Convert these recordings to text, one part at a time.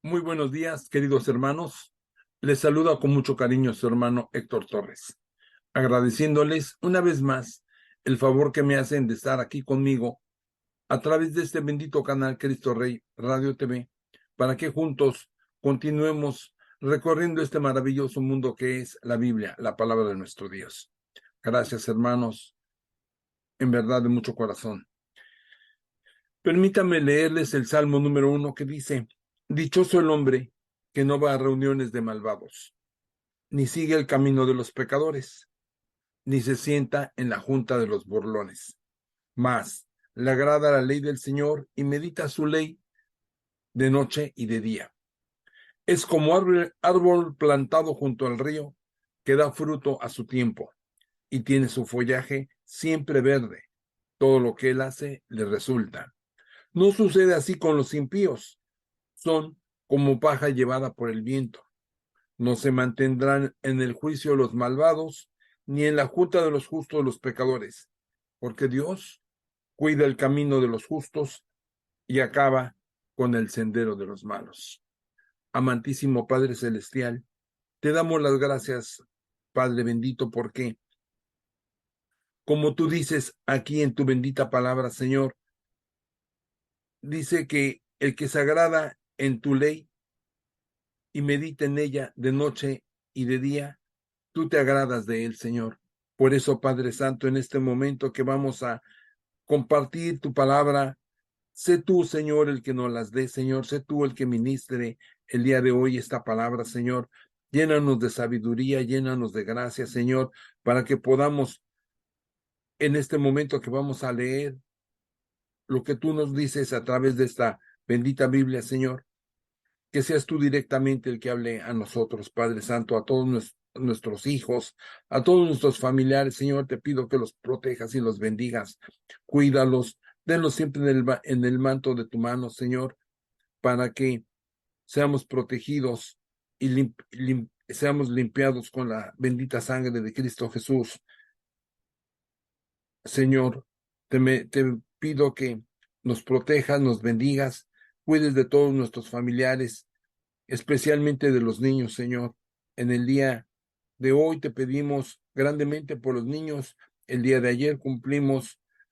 Muy buenos días, queridos hermanos. Les saluda con mucho cariño su hermano Héctor Torres, agradeciéndoles una vez más el favor que me hacen de estar aquí conmigo a través de este bendito canal Cristo Rey Radio TV, para que juntos continuemos recorriendo este maravilloso mundo que es la Biblia, la palabra de nuestro Dios. Gracias, hermanos, en verdad de mucho corazón. Permítanme leerles el Salmo número 1 que dice: Dichoso el hombre que no va a reuniones de malvados, ni sigue el camino de los pecadores, ni se sienta en la junta de los burlones. Mas le agrada la ley del Señor y medita su ley de noche y de día. Es como árbol plantado junto al río, que da fruto a su tiempo y tiene su follaje siempre verde. Todo lo que él hace le resulta. No sucede así con los impíos. Son como paja llevada por el viento. No se mantendrán en el juicio los malvados, ni en la junta de los justos los pecadores, porque Dios cuida el camino de los justos y acaba con el sendero de los malos. Amantísimo Padre Celestial, te damos las gracias, Padre bendito, porque, como tú dices aquí en tu bendita palabra, Señor, dice que el que se agrada en tu ley y medita en ella de noche y de día, tú te agradas de él, Señor. Por eso, Padre Santo, en este momento que vamos a compartir tu palabra, sé tú, Señor, el que nos las dé, Señor. Sé tú el que ministre el día de hoy esta palabra, Señor. Llénanos de sabiduría, llénanos de gracia, Señor, para que podamos, en este momento que vamos a leer lo que tú nos dices a través de esta bendita Biblia, Señor, que seas tú directamente el que hable a nosotros, Padre Santo, a todos nuestros hijos, a todos nuestros familiares. Señor, te pido que los protejas y los bendigas, cuídalos, denlos siempre en el manto de tu mano, Señor, para que seamos protegidos y seamos limpiados con la bendita sangre de Cristo Jesús. Señor, te pido que nos protejas, nos bendigas, cuides de todos nuestros familiares, especialmente de los niños, Señor. En el día de hoy te pedimos grandemente por los niños. El día de ayer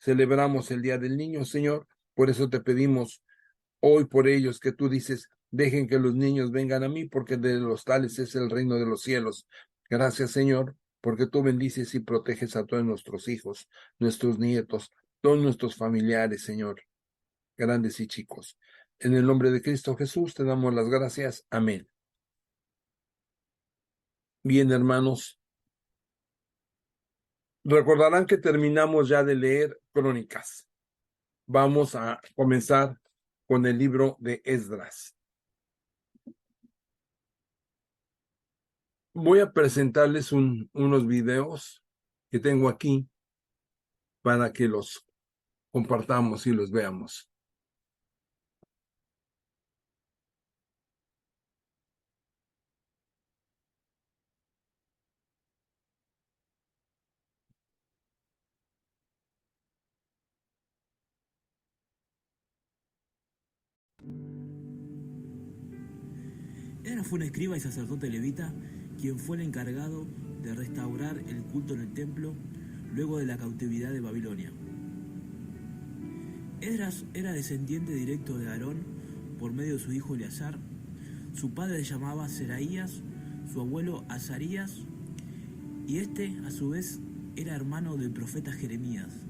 celebramos el Día del Niño, Señor. Por eso te pedimos hoy por ellos, que tú dices: dejen que los niños vengan a mí, porque de los tales es el reino de los cielos. Gracias, Señor, porque tú bendices y proteges a todos nuestros hijos, nuestros nietos, todos nuestros familiares, Señor, grandes y chicos. En el nombre de Cristo Jesús te damos las gracias. Amén. Bien, hermanos, recordarán que terminamos ya de leer Crónicas. Vamos a comenzar con el libro de Esdras. Voy a presentarles unos videos que tengo aquí para que los compartamos y los veamos. Esdras fue un escriba y sacerdote levita, quien fue el encargado de restaurar el culto en el templo luego de la cautividad de Babilonia. Esdras era descendiente directo de Aarón por medio de su hijo Eleazar. Su padre se llamaba Seraías, su abuelo Azarías, y este a su vez era hermano del profeta Jeremías,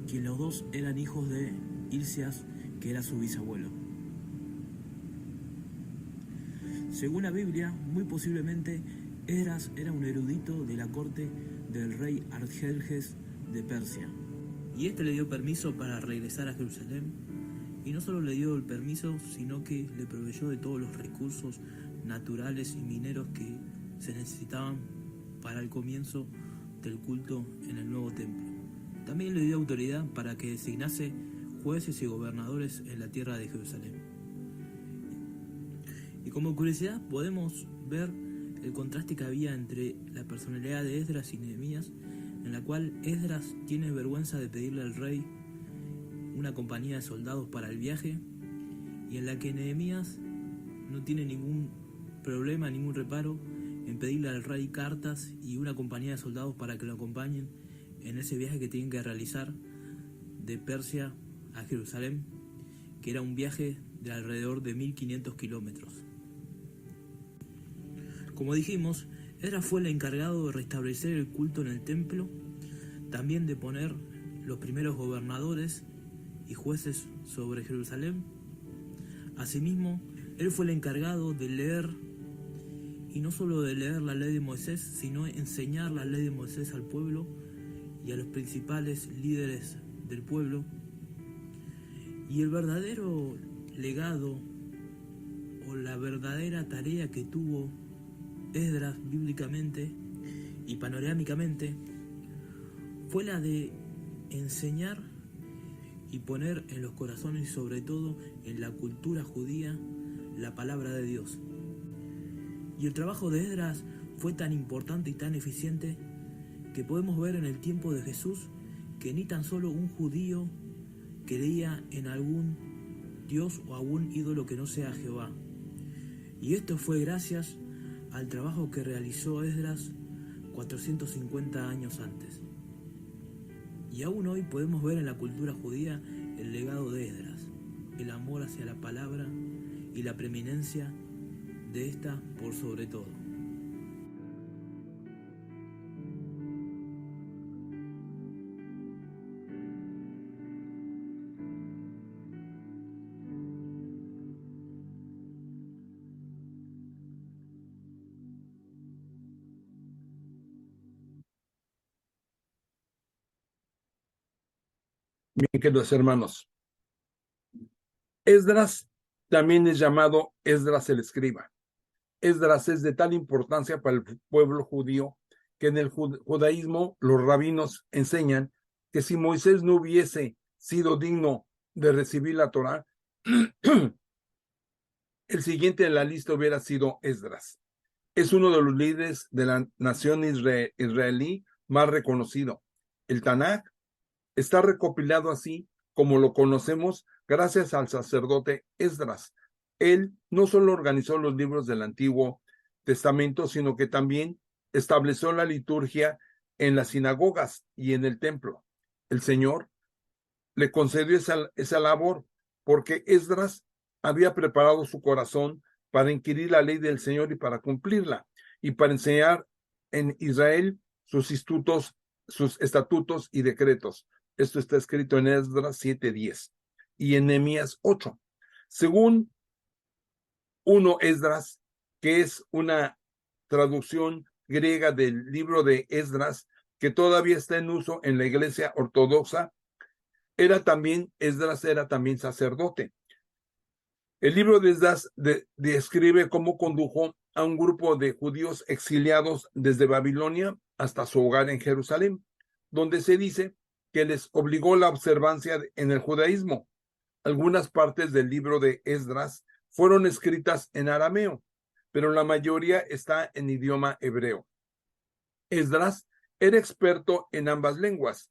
que los dos eran hijos de Hilcias, que era su bisabuelo. Según la Biblia, muy posiblemente Esdras era un erudito de la corte del rey Artajerjes de Persia. Y este le dio permiso para regresar a Jerusalén, y no solo le dio el permiso, sino que le proveyó de todos los recursos naturales y mineros que se necesitaban para el comienzo del culto en el nuevo templo. También le dio autoridad para que designase jueces y gobernadores en la tierra de Jerusalén. Y como curiosidad podemos ver el contraste que había entre la personalidad de Esdras y Nehemías, en la cual Esdras tiene vergüenza de pedirle al rey una compañía de soldados para el viaje, y en la que Nehemías no tiene ningún problema, ningún reparo en pedirle al rey cartas y una compañía de soldados para que lo acompañen en ese viaje que tienen que realizar de Persia a Jerusalén, que era un viaje de alrededor de 1500 kilómetros. Como dijimos, Esdras fue el encargado de restablecer el culto en el templo, también de poner los primeros gobernadores y jueces sobre Jerusalén. Asimismo, él fue el encargado de leer, y no solo de leer la ley de Moisés, sino enseñar la ley de Moisés al pueblo y a los principales líderes del pueblo. Y el verdadero legado o la verdadera tarea que tuvo Esdras bíblicamente y panorámicamente fue la de enseñar y poner en los corazones y sobre todo en la cultura judía la palabra de Dios. Y el trabajo de Esdras fue tan importante y tan eficiente que podemos ver en el tiempo de Jesús que ni tan solo un judío creía en algún dios o algún ídolo que no sea Jehová. Y esto fue gracias al trabajo que realizó Esdras 450 años antes. Y aún hoy podemos ver en la cultura judía el legado de Esdras, el amor hacia la palabra y la preeminencia de esta por sobre todo. Bien, queridos hermanos, Esdras también es llamado Esdras el escriba. Esdras es de tal importancia para el pueblo judío que en el judaísmo los rabinos enseñan que si Moisés no hubiese sido digno de recibir la Torá, el siguiente en la lista hubiera sido Esdras. Es uno de los líderes de la nación israelí más reconocido. El Tanaj está recopilado así como lo conocemos gracias al sacerdote Esdras. Él no solo organizó los libros del Antiguo Testamento, sino que también estableció la liturgia en las sinagogas y en el templo. El Señor le concedió esa labor porque Esdras había preparado su corazón para inquirir la ley del Señor y para cumplirla, y para enseñar en Israel sus estatutos y decretos. Esto está escrito en Esdras 7:10 y en Nehemías 8. Según Esdras, que es una traducción griega del libro de Esdras, que todavía está en uso en la iglesia ortodoxa, Esdras era también sacerdote. El libro de Esdras describe cómo condujo a un grupo de judíos exiliados desde Babilonia hasta su hogar en Jerusalén, donde se dice que les obligó la observancia en el judaísmo. Algunas partes del libro de Esdras fueron escritas en arameo, pero la mayoría está en idioma hebreo. Esdras era experto en ambas lenguas.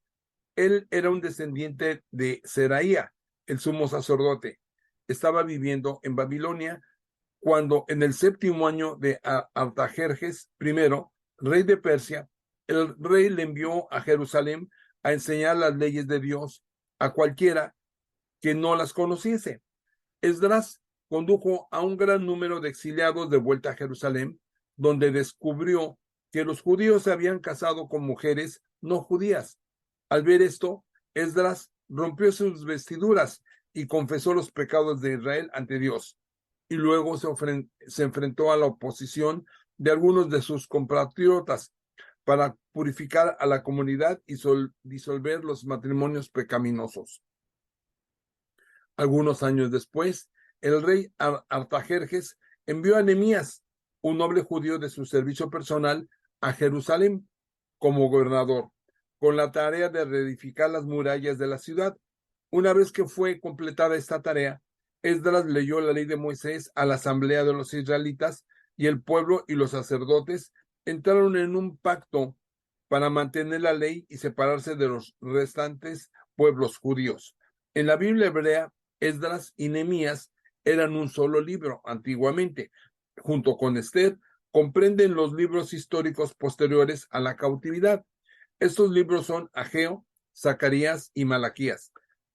Él era un descendiente de Seraía, el sumo sacerdote. Estaba viviendo en Babilonia cuando en el 7º año de Artajerjes I, rey de Persia, el rey le envió a Jerusalén a enseñar las leyes de Dios a cualquiera que no las conociese. Esdras condujo a un gran número de exiliados de vuelta a Jerusalén, donde descubrió que los judíos se habían casado con mujeres no judías. Al ver esto, Esdras rompió sus vestiduras y confesó los pecados de Israel ante Dios. Y luego se enfrentó a la oposición de algunos de sus compatriotas para purificar a la comunidad y disolver los matrimonios pecaminosos. Algunos años después, el rey Artajerjes envió a Nehemías, un noble judío de su servicio personal, a Jerusalén como gobernador, con la tarea de reedificar las murallas de la ciudad. Una vez que fue completada esta tarea, Esdras leyó la ley de Moisés a la asamblea de los israelitas, y el pueblo y los sacerdotes entraron en un pacto para mantener la ley y separarse de los restantes pueblos judíos. En la Biblia hebrea, Esdras y Nehemías eran un solo libro antiguamente. Junto con Esther, comprenden los libros históricos posteriores a la cautividad. Estos libros son Ageo, Zacarías y Malaquías.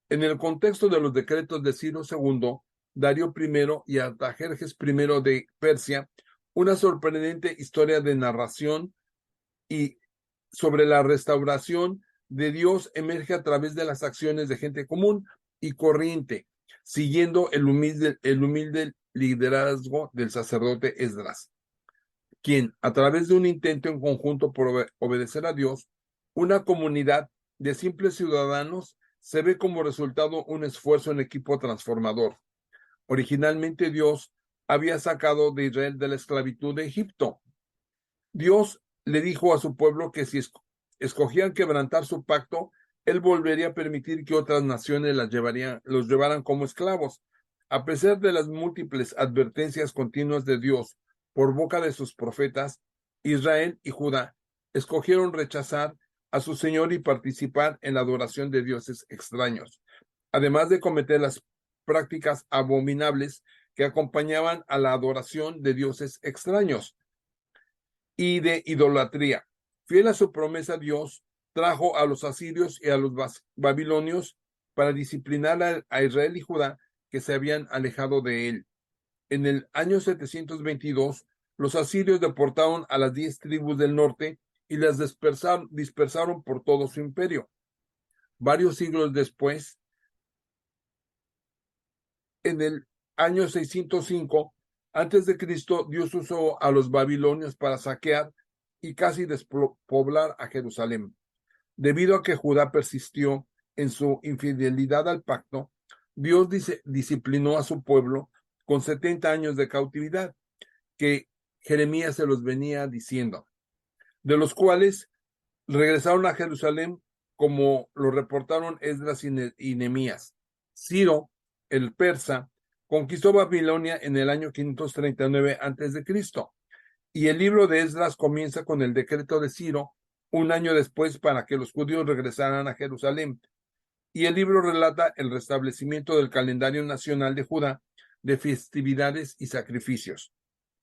En el contexto de los decretos de Ciro II, Darío I y Artajerjes I de Persia, una sorprendente historia de narración y sobre la restauración de Dios emerge a través de las acciones de gente común y corriente, siguiendo el humilde liderazgo del sacerdote Esdras, quien, a través de un intento en conjunto por obedecer a Dios, una comunidad de simples ciudadanos se ve como resultado un esfuerzo en equipo transformador. Originalmente Dios había sacado de Israel de la esclavitud de Egipto. Dios le dijo a su pueblo que si escogían quebrantar su pacto, él volvería a permitir que otras naciones los llevaran como esclavos. A pesar de las múltiples advertencias continuas de Dios por boca de sus profetas, Israel y Judá escogieron rechazar a su Señor y participar en la adoración de dioses extraños, además de cometer las prácticas abominables que acompañaban a la adoración de dioses extraños y de idolatría. Fiel a su promesa, Dios trajo a los asirios y a los babilonios para disciplinar a Israel y Judá que se habían alejado de él. En el año 722, los asirios deportaron a las 10 tribus del norte y las dispersaron por todo su imperio. Varios siglos después, en el año 605 antes de Cristo, Dios usó a los babilonios para saquear y casi despoblar a Jerusalén. Debido a que Judá persistió en su infidelidad al pacto, Dios disciplinó a su pueblo con 70 años de cautividad, que Jeremías se los venía diciendo, de los cuales regresaron a Jerusalén como lo reportaron Esdras y Nehemías. Ciro, el persa, conquistó Babilonia en el año 539 a.C. Y el libro de Esdras comienza con el decreto de Ciro, un año después, para que los judíos regresaran a Jerusalén. Y el libro relata el restablecimiento del calendario nacional de Judá, de festividades y sacrificios,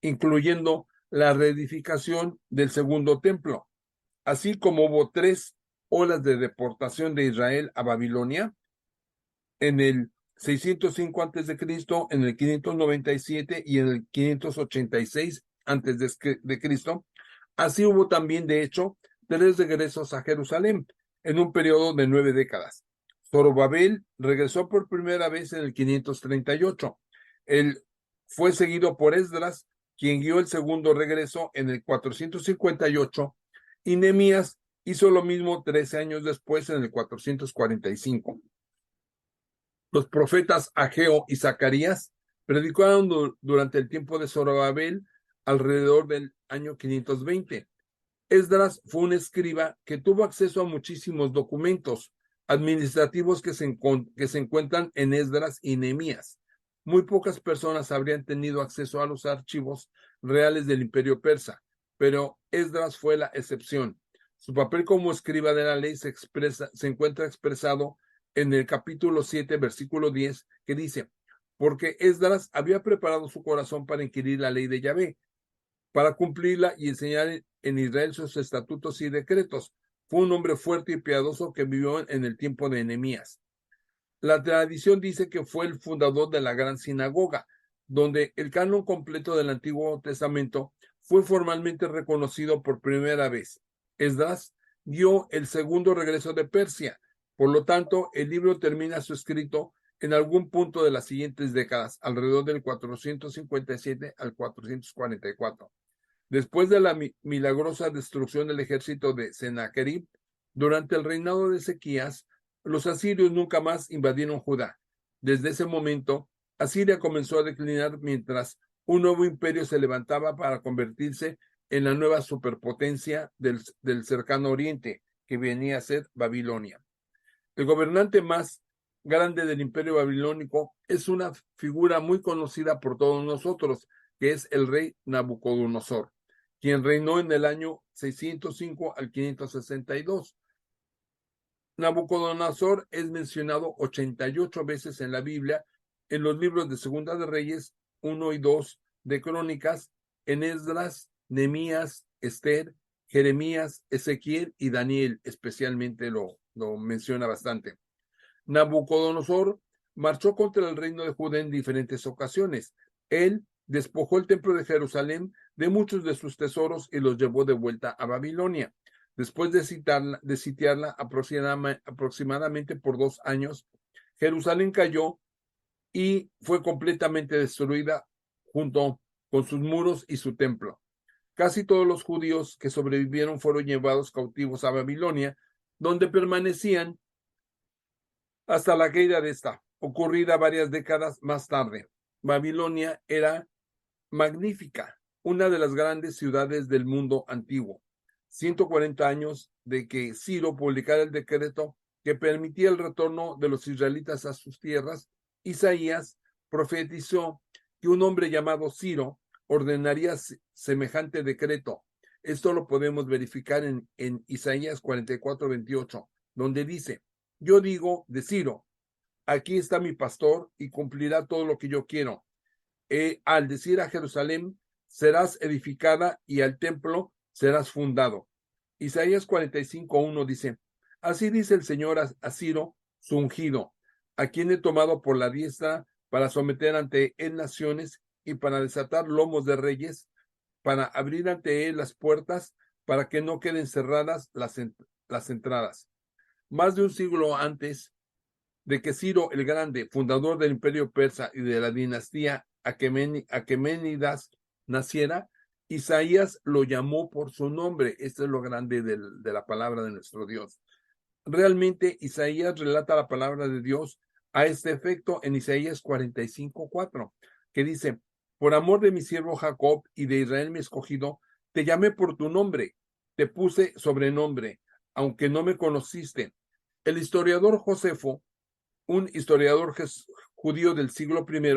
incluyendo la reedificación del segundo templo, así como hubo 3 olas de deportación de Israel a Babilonia, en el 605 a.C., en el 597 y en el 586 a.C. Así hubo también, de hecho, 3 regresos a Jerusalén en un periodo de 9 décadas. Zorobabel regresó por primera vez en el 538. Él fue seguido por Esdras, quien guió el segundo regreso en el 458, y Nehemías hizo lo mismo 13 años después, en el 445. Los profetas Ageo y Zacarías predicaron durante el tiempo de Zorobabel alrededor del año 520. Esdras fue un escriba que tuvo acceso a muchísimos documentos administrativos que se encuentran en Esdras y Nehemías. Muy pocas personas habrían tenido acceso a los archivos reales del Imperio Persa, pero Esdras fue la excepción. Su papel como escriba de la ley se encuentra expresado en el capítulo 7, versículo 10, que dice: porque Esdras había preparado su corazón para inquirir la ley de Yahvé, para cumplirla y enseñar en Israel sus estatutos y decretos. Fue un hombre fuerte y piadoso que vivió en el tiempo de Nehemías. La tradición dice que fue el fundador de la gran sinagoga, donde el canon completo del Antiguo Testamento fue formalmente reconocido por primera vez. Esdras dio el segundo regreso de Persia. Por lo tanto, el libro termina su escrito en algún punto de las siguientes décadas, alrededor del 457 al 444. Después de la milagrosa destrucción del ejército de Sennacherib, durante el reinado de Ezequías, los asirios nunca más invadieron Judá. Desde ese momento, Asiria comenzó a declinar mientras un nuevo imperio se levantaba para convertirse en la nueva superpotencia del cercano oriente, que venía a ser Babilonia. El gobernante más grande del imperio babilónico es una figura muy conocida por todos nosotros, que es el rey Nabucodonosor, quien reinó en el año 605 al 562. Nabucodonosor es mencionado 88 veces en la Biblia en los libros de Segunda de Reyes 1 y 2, de Crónicas, en Esdras, Nehemías, Esther, Jeremías, Ezequiel y Daniel, especialmente lo menciona bastante. Nabucodonosor marchó contra el reino de Judá en diferentes ocasiones. Él despojó el templo de Jerusalén de muchos de sus tesoros y los llevó de vuelta a Babilonia. Después de sitiarla aproximadamente por 2 años, Jerusalén cayó y fue completamente destruida junto con sus muros y su templo. Casi todos los judíos que sobrevivieron fueron llevados cautivos a Babilonia, donde permanecían hasta la caída de esta, ocurrida varias décadas más tarde. Babilonia era magnífica, una de las grandes ciudades del mundo antiguo. 140 años de que Ciro publicara el decreto que permitía el retorno de los israelitas a sus tierras, Isaías profetizó que un hombre llamado Ciro ordenaría semejante decreto. Esto lo podemos verificar en Isaías 44:28, donde dice: yo digo de Ciro, aquí está mi pastor y cumplirá todo lo que yo quiero. Al decir a Jerusalén, serás edificada, y al templo serás fundado. Isaías 45:1 dice: así dice el Señor a Ciro, su ungido, a quien he tomado por la diestra para someter ante él naciones y para desatar lomos de reyes, para abrir ante él las puertas, para que no queden cerradas las entradas. Más de un siglo antes de que Ciro el Grande, fundador del imperio persa y de la dinastía Aqueménidas, naciera, Isaías lo llamó por su nombre. Esto es lo grande de la palabra de nuestro Dios. Realmente Isaías relata la palabra de Dios a este efecto en Isaías 45:4, que dice: por amor de mi siervo Jacob y de Israel mi escogido, te llamé por tu nombre, te puse sobrenombre, aunque no me conociste. El historiador Josefo, un historiador judío del siglo I,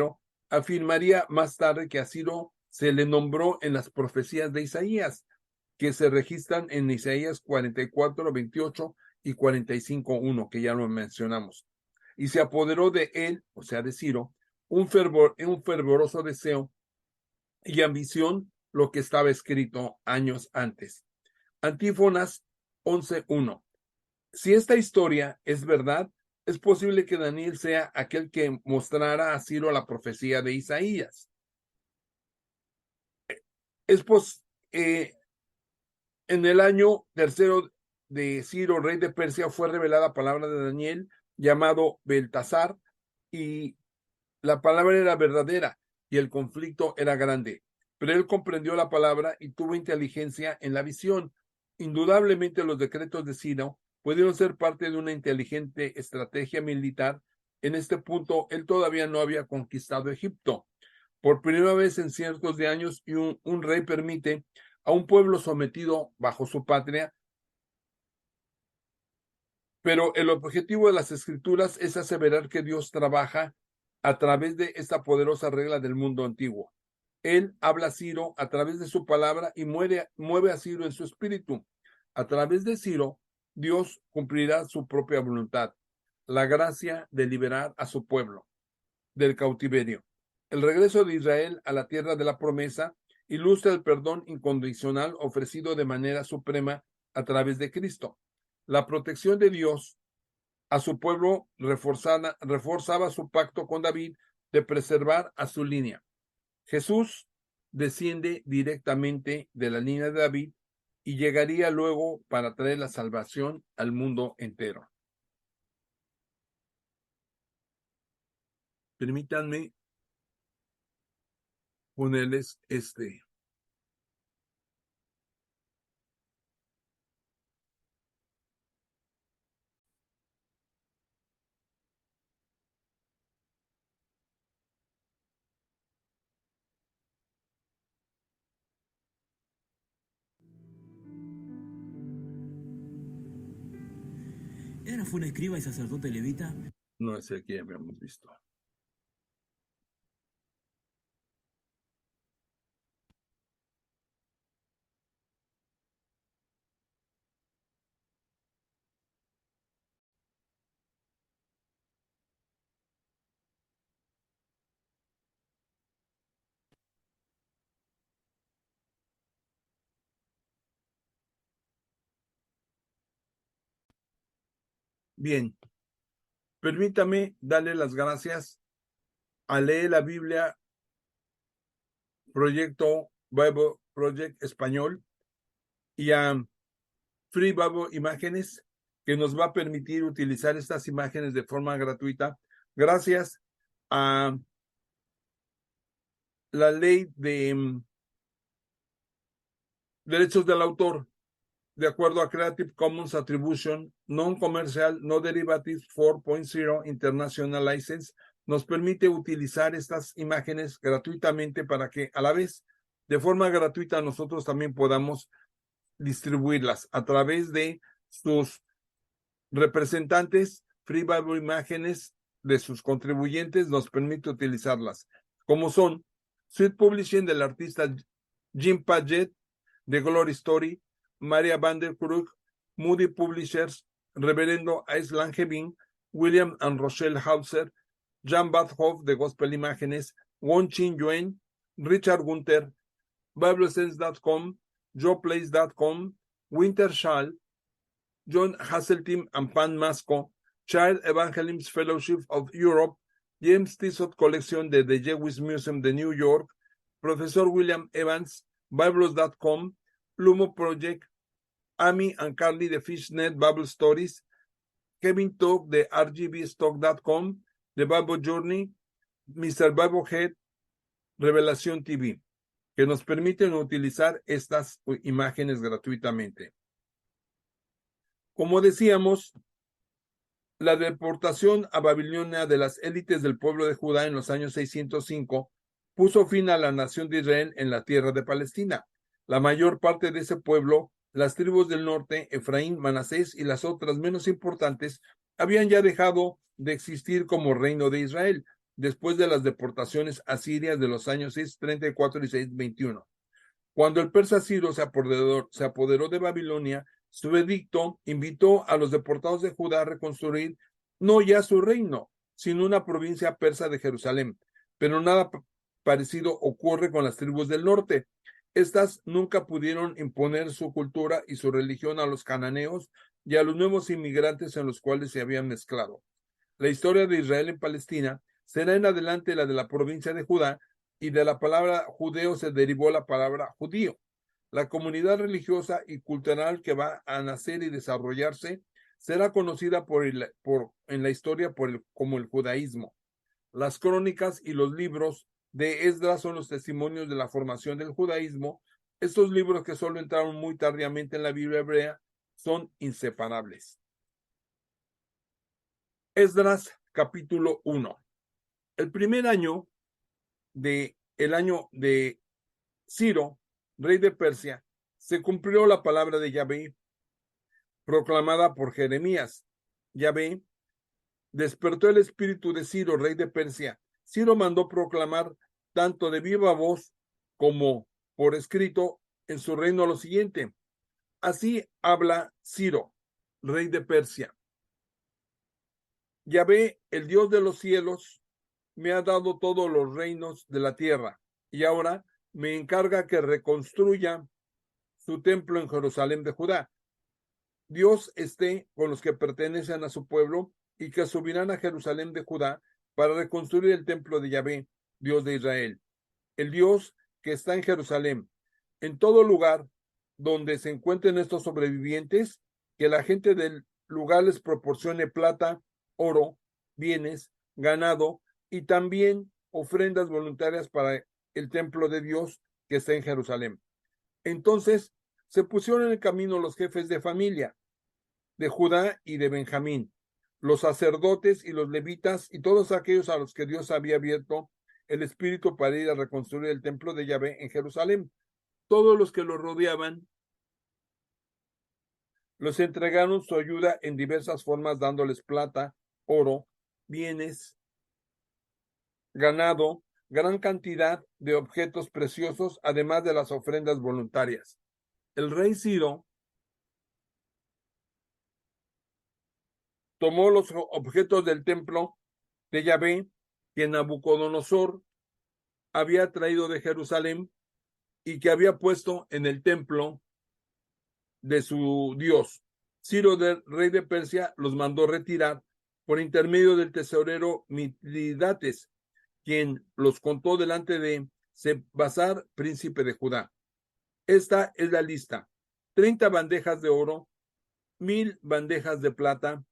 afirmaría más tarde que a Ciro se le nombró en las profecías de Isaías, que se registran en Isaías 44:28 y 45:1, que ya lo mencionamos. Y se apoderó de él, o sea, de Ciro, un fervoroso deseo y ambición, lo que estaba escrito años antes. Antífonas 11:1. Si esta historia es verdad, es posible que Daniel sea aquel que mostrara a Ciro la profecía de Isaías. Es en el año tercero de Ciro, rey de Persia, fue revelada palabra de Daniel llamado Beltasar, y la palabra era verdadera y el conflicto era grande. Pero él comprendió la palabra y tuvo inteligencia en la visión. Indudablemente los decretos de Ciro pudieron ser parte de una inteligente estrategia militar. En este punto, él todavía no había conquistado Egipto. Por primera vez en cientos de años, y un rey permite a un pueblo sometido bajo su patria, pero el objetivo de las escrituras es aseverar que Dios trabaja a través de esta poderosa regla del mundo antiguo. Él habla a Ciro a través de su palabra y mueve a Ciro en su espíritu. A través de Ciro, Dios cumplirá su propia voluntad, la gracia de liberar a su pueblo del cautiverio. El regreso de Israel a la tierra de la promesa ilustra el perdón incondicional ofrecido de manera suprema a través de Cristo. La protección de Dios a su pueblo reforzaba su pacto con David de preservar a su línea. Jesús desciende directamente de la línea de David y llegaría luego para traer la salvación al mundo entero. Permítanme ponerles este. Fue un escriba y sacerdote levita. No es el que ya habíamos visto. Bien, permítame darle las gracias a Leer la Biblia Proyecto Bible Project Español y a Free Bible Imágenes, que nos va a permitir utilizar estas imágenes de forma gratuita, gracias a la ley de derechos del autor, de acuerdo a Creative Commons Attribution Non-Commercial No Derivative 4.0 International License, nos permite utilizar estas imágenes gratuitamente para que a la vez, de forma gratuita, nosotros también podamos distribuirlas a través de sus representantes. Free Bible Imágenes, de sus contribuyentes, nos permite utilizarlas, como son Sweet Publishing del artista Jim Paget, de Glory Story, Maria van der Krug, Moody Publishers, Reverendo Aislan Hevin, William and Rochelle Hauser, Jan Badhoff de Gospel Imágenes, Won Chin Yuen, Richard Gunther, BibleSense.com, JoePlace.com, Winter Schall, John Hasseltine and Pan Masco, Child Evangelism Fellowship of Europe, James Tissot Collection de The Jewish Museum de New York, Profesor William Evans, Bibles.com, Lumo Project, Amy and Carly de Fishnet Bible Stories, Kevin Talk de RGBstock.com, The Bible Journey, Mr. Biblehead, Revelación TV, que nos permiten utilizar estas imágenes gratuitamente. Como decíamos, la deportación a Babilonia de las élites del pueblo de Judá en los años 605 puso fin a la nación de Israel en la tierra de Palestina. La mayor parte de ese pueblo, las tribus del norte, Efraín, Manasés y las otras menos importantes, habían ya dejado de existir como reino de Israel después de las deportaciones asirias de los años 634 y 621. Cuando el persa Ciro se apoderó de Babilonia, su edicto invitó a los deportados de Judá a reconstruir no ya su reino, sino una provincia persa de Jerusalén. Pero nada parecido ocurre con las tribus del norte. Estas nunca pudieron imponer su cultura y su religión a los cananeos y a los nuevos inmigrantes en los cuales se habían mezclado. La historia de Israel en Palestina será en adelante la de la provincia de Judá, y de la palabra judeo se derivó la palabra judío. La comunidad religiosa y cultural que va a nacer y desarrollarse será conocida en la historia como el judaísmo. Las crónicas y los libros de Esdras son los testimonios de la formación del judaísmo. Estos libros, que solo entraron muy tardíamente en la Biblia hebrea, son inseparables. Esdras, capítulo 1. El primer año de Ciro, rey de Persia, se cumplió la palabra de Yahvé proclamada por Jeremías. Yahvé despertó el espíritu de Ciro, rey de Persia. Ciro mandó proclamar tanto de viva voz como por escrito en su reino lo siguiente: así habla Ciro, rey de Persia. Yahvé, el Dios de los cielos, me ha dado todos los reinos de la tierra, y ahora me encarga que reconstruya su templo en Jerusalén de Judá. Dios esté con los que pertenecen a su pueblo y que subirán a Jerusalén de Judá para reconstruir el templo de Yahvé, Dios de Israel, el Dios que está en Jerusalén. En todo lugar donde se encuentren estos sobrevivientes, que la gente del lugar les proporcione plata, oro, bienes, ganado y también ofrendas voluntarias para el templo de Dios que está en Jerusalén. Entonces se pusieron en el camino los jefes de familia de Judá y de Benjamín, los sacerdotes y los levitas y todos aquellos a los que Dios había abierto el espíritu para ir a reconstruir el templo de Yahvé en Jerusalén. Todos los que lo rodeaban los entregaron su ayuda en diversas formas, dándoles plata, oro, bienes, ganado, gran cantidad de objetos preciosos, además de las ofrendas voluntarias. El rey Ciro tomó los objetos del templo de Yahvé que Nabucodonosor había traído de Jerusalén y que había puesto en el templo de su Dios. Ciro, rey de Persia, los mandó retirar por intermedio del tesorero Mitridates, quien los contó delante de Sebasar, príncipe de Judá. Esta es la lista: 30 bandejas de oro, 1000 bandejas de plata,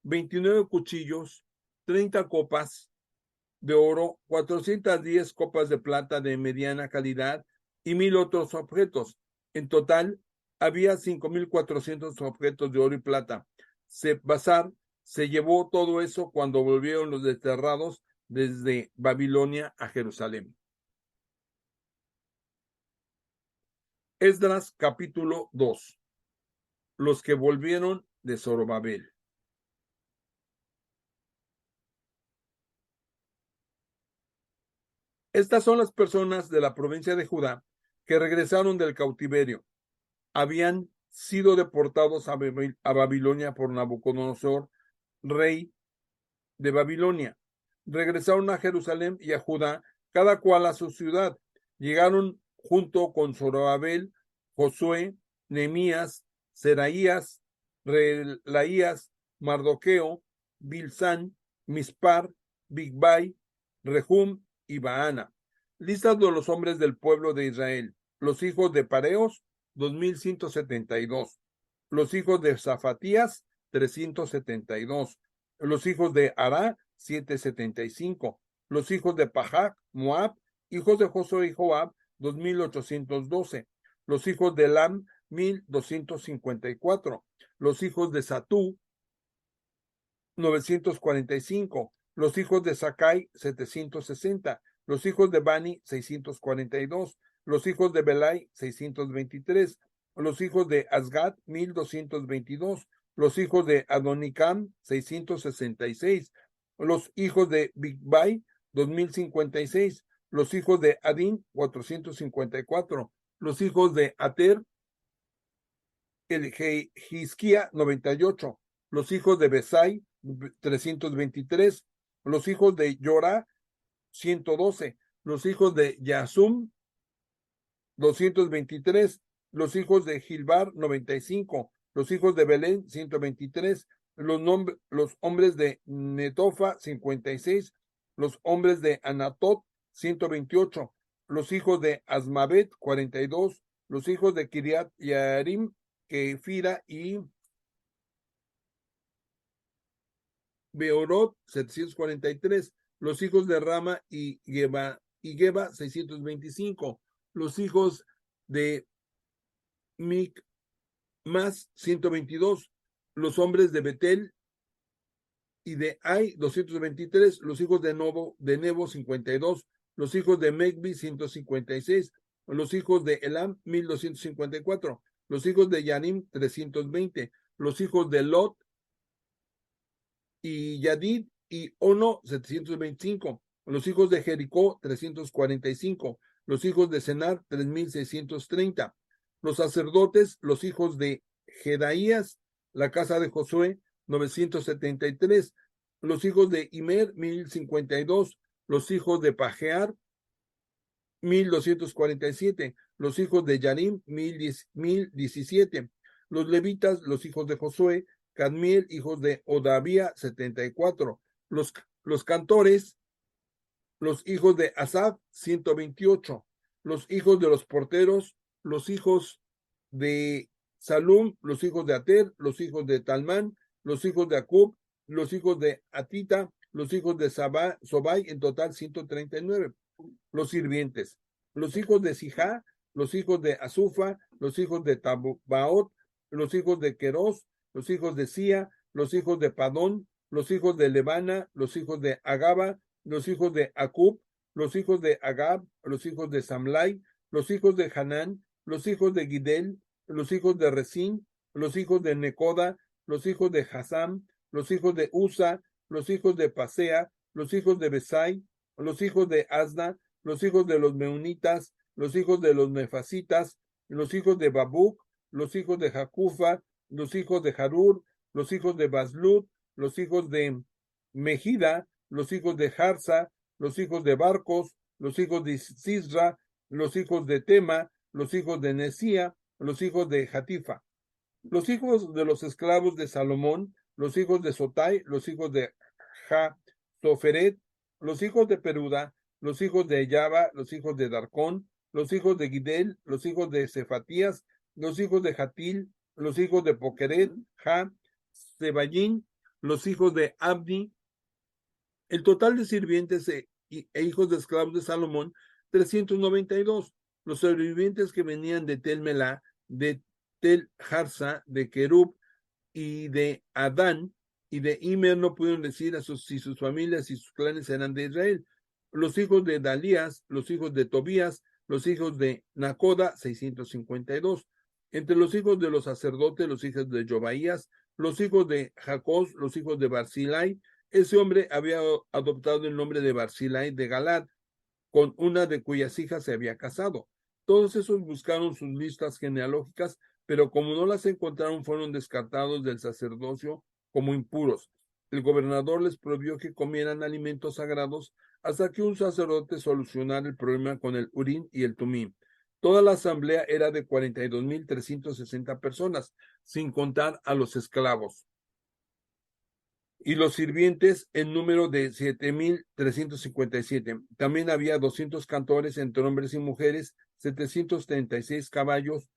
29 cuchillos, 30 copas de oro, 410 copas de plata de mediana calidad y 1000 otros objetos. En total, había 5400 objetos de oro y plata. Sebasar se llevó todo eso cuando volvieron los desterrados desde Babilonia a Jerusalén. Esdras capítulo 2. Los que volvieron de Zorobabel. Estas son las personas de la provincia de Judá que regresaron del cautiverio. Habían sido deportados a Babilonia por Nabucodonosor, rey de Babilonia. Regresaron a Jerusalén y a Judá, cada cual a su ciudad. Llegaron junto con Zorobabel, Josué, Nehemías, Seraías, Relaías, Mardoqueo, Bilsán, Mispar, Bigbai, Rehum y Baana. Listas de los hombres del pueblo de Israel. Los hijos de Pareos, 2172. Los hijos de Zafatías, 372. Los hijos de Ará, 775. Los hijos de Pajac, Moab, hijos de Josué y Joab, 2812. Los hijos de Elam, 1254. Los hijos de Satú, 945. Los hijos de Sakai, 760. Los hijos de Bani, 642. Los hijos de Belai, 623. Los hijos de Asgat, 1222. Los hijos de Adonicam, 666. Los hijos de Bigbai, 2056. Los hijos de Adin, 454. Los hijos de Ater, el Hisquía, 98. Los hijos de Besai, 323. Los hijos de Yorá, 112. Los hijos de Yasum, 223. Los hijos de Gilbar, 95. Los hijos de Belén, 123. Los hombres de Netofa, 56. Los hombres de Anatot, 128. Los hijos de Asmavet, 42. Los hijos de Kiriat Yarim, Kefira y Beorot, 743. Los hijos de Rama y Geba, 625. Los hijos de Micmas, 122. Los hombres de Betel y de Ai, 223. Los hijos de Nebo, 52. Los hijos de Megbi, 156. Los hijos de Elam, 1254. Los hijos de Yanim, 320. Los hijos de Lot y Yadid y Ono, 725. Los hijos de Jericó, 345. Los hijos de Senar, 3630. Los sacerdotes, los hijos de Jedaías, la casa de Josué, 973. Los hijos de Imer, 1052. Los hijos de Pajear, 1247. Los hijos de Yarim, 1017. Los levitas, los hijos de Josué, Cadmiel, hijos de Odavía, 74. Los cantores, los hijos de Asaf, 128. Los hijos de los porteros, los hijos de Salum, los hijos de Ater, los hijos de Talmán, los hijos de Acub, los hijos de Atita, los hijos de Sobai, en total 139. Los sirvientes, los hijos de Sijá, los hijos de Azufa, los hijos de Tabaot, los hijos de Queros, los hijos de Sia, los hijos de Padón, los hijos de Levana, los hijos de Agaba, los hijos de Acub, los hijos de Agab, los hijos de Samlai, los hijos de Hanán, los hijos de Gidel, los hijos de Resín, los hijos de Necoda, los hijos de Hasam, los hijos de Usa, los hijos de Pasea, los hijos de Besai, los hijos de Asna, los hijos de los Meunitas, los hijos de los Nefasitas, los hijos de Babuc, los hijos de Jacufa, los hijos de Harur, los hijos de Baslut, los hijos de Mejida, los hijos de Harza, los hijos de Barcos, los hijos de Sisra, los hijos de Tema, los hijos de Nesía, los hijos de Hatifa. Los hijos de los esclavos de Salomón, los hijos de Sotai, los hijos de Soferet, los hijos de Peruda, los hijos de Eyaba, los hijos de Darcón, los hijos de Gidel, los hijos de Cefatías, los hijos de Jatil, los hijos de Poqueret, Sebayín, los hijos de Abdi. El total de sirvientes e hijos de esclavos de Salomón, 392. Los sobrevivientes que venían de Tel Melá, de Tel Harsa, de Kerub y de Adán y de Imer no pudieron decir si sus familias y sus clanes eran de Israel. Los hijos de Dalías, los hijos de Tobías, los hijos de Nacoda, 652. Entre los hijos de los sacerdotes, los hijos de Jobaías, los hijos de Jacós, los hijos de Barzilai. Ese hombre había adoptado el nombre de Barzilai de Galad, con una de cuyas hijas se había casado. Todos esos buscaron sus listas genealógicas, pero como no las encontraron, fueron descartados del sacerdocio como impuros. El gobernador les prohibió que comieran alimentos sagrados hasta que un sacerdote solucionara el problema con el Urim y el Tumim. Toda la asamblea era de 42,360 personas, sin contar a los esclavos. Y los sirvientes en número de 7,357. También había 200 cantores entre hombres y mujeres, 736 caballos,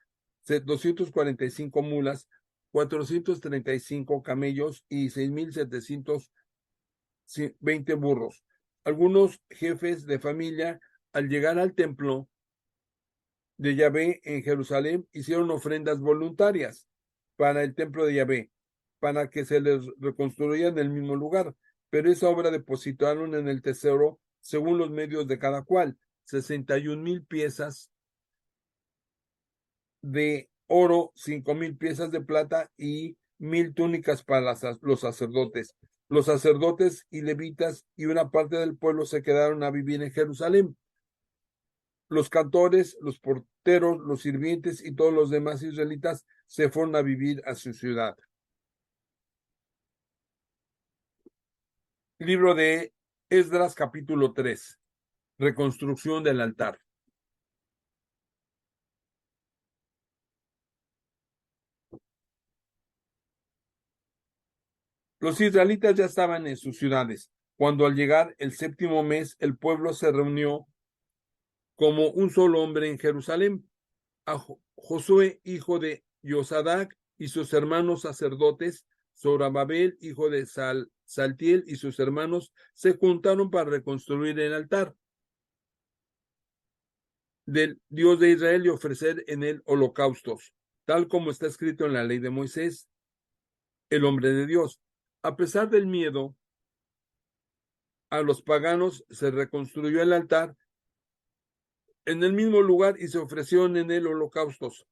245 mulas, 435 camellos y 6,720 burros. Algunos jefes de familia, al llegar al templo de Yahvé en Jerusalén, hicieron ofrendas voluntarias para el templo de Yahvé, para que se les reconstruya en el mismo lugar, pero esa obra depositaron en el tesoro según los medios de cada cual, 61,000 piezas de oro, 5,000 piezas de plata y 1,000 túnicas para los sacerdotes. Los sacerdotes y levitas y una parte del pueblo se quedaron a vivir en Jerusalén. Los cantores, los porteros, los sirvientes y todos los demás israelitas se fueron a vivir a su ciudad. Libro de Esdras, capítulo 3. Reconstrucción del altar. Los israelitas ya estaban en sus ciudades, cuando al llegar el 7º mes, el pueblo se reunió como un solo hombre en Jerusalén. A Josué, hijo de Josadac, y sus hermanos sacerdotes, Zorobabel, hijo de Saltiel, y sus hermanos, se juntaron para reconstruir el altar del Dios de Israel y ofrecer en él holocaustos, tal como está escrito en la ley de Moisés, el hombre de Dios. A pesar del miedo a los paganos, se reconstruyó el altar en el mismo lugar y se ofrecieron en él holocaustos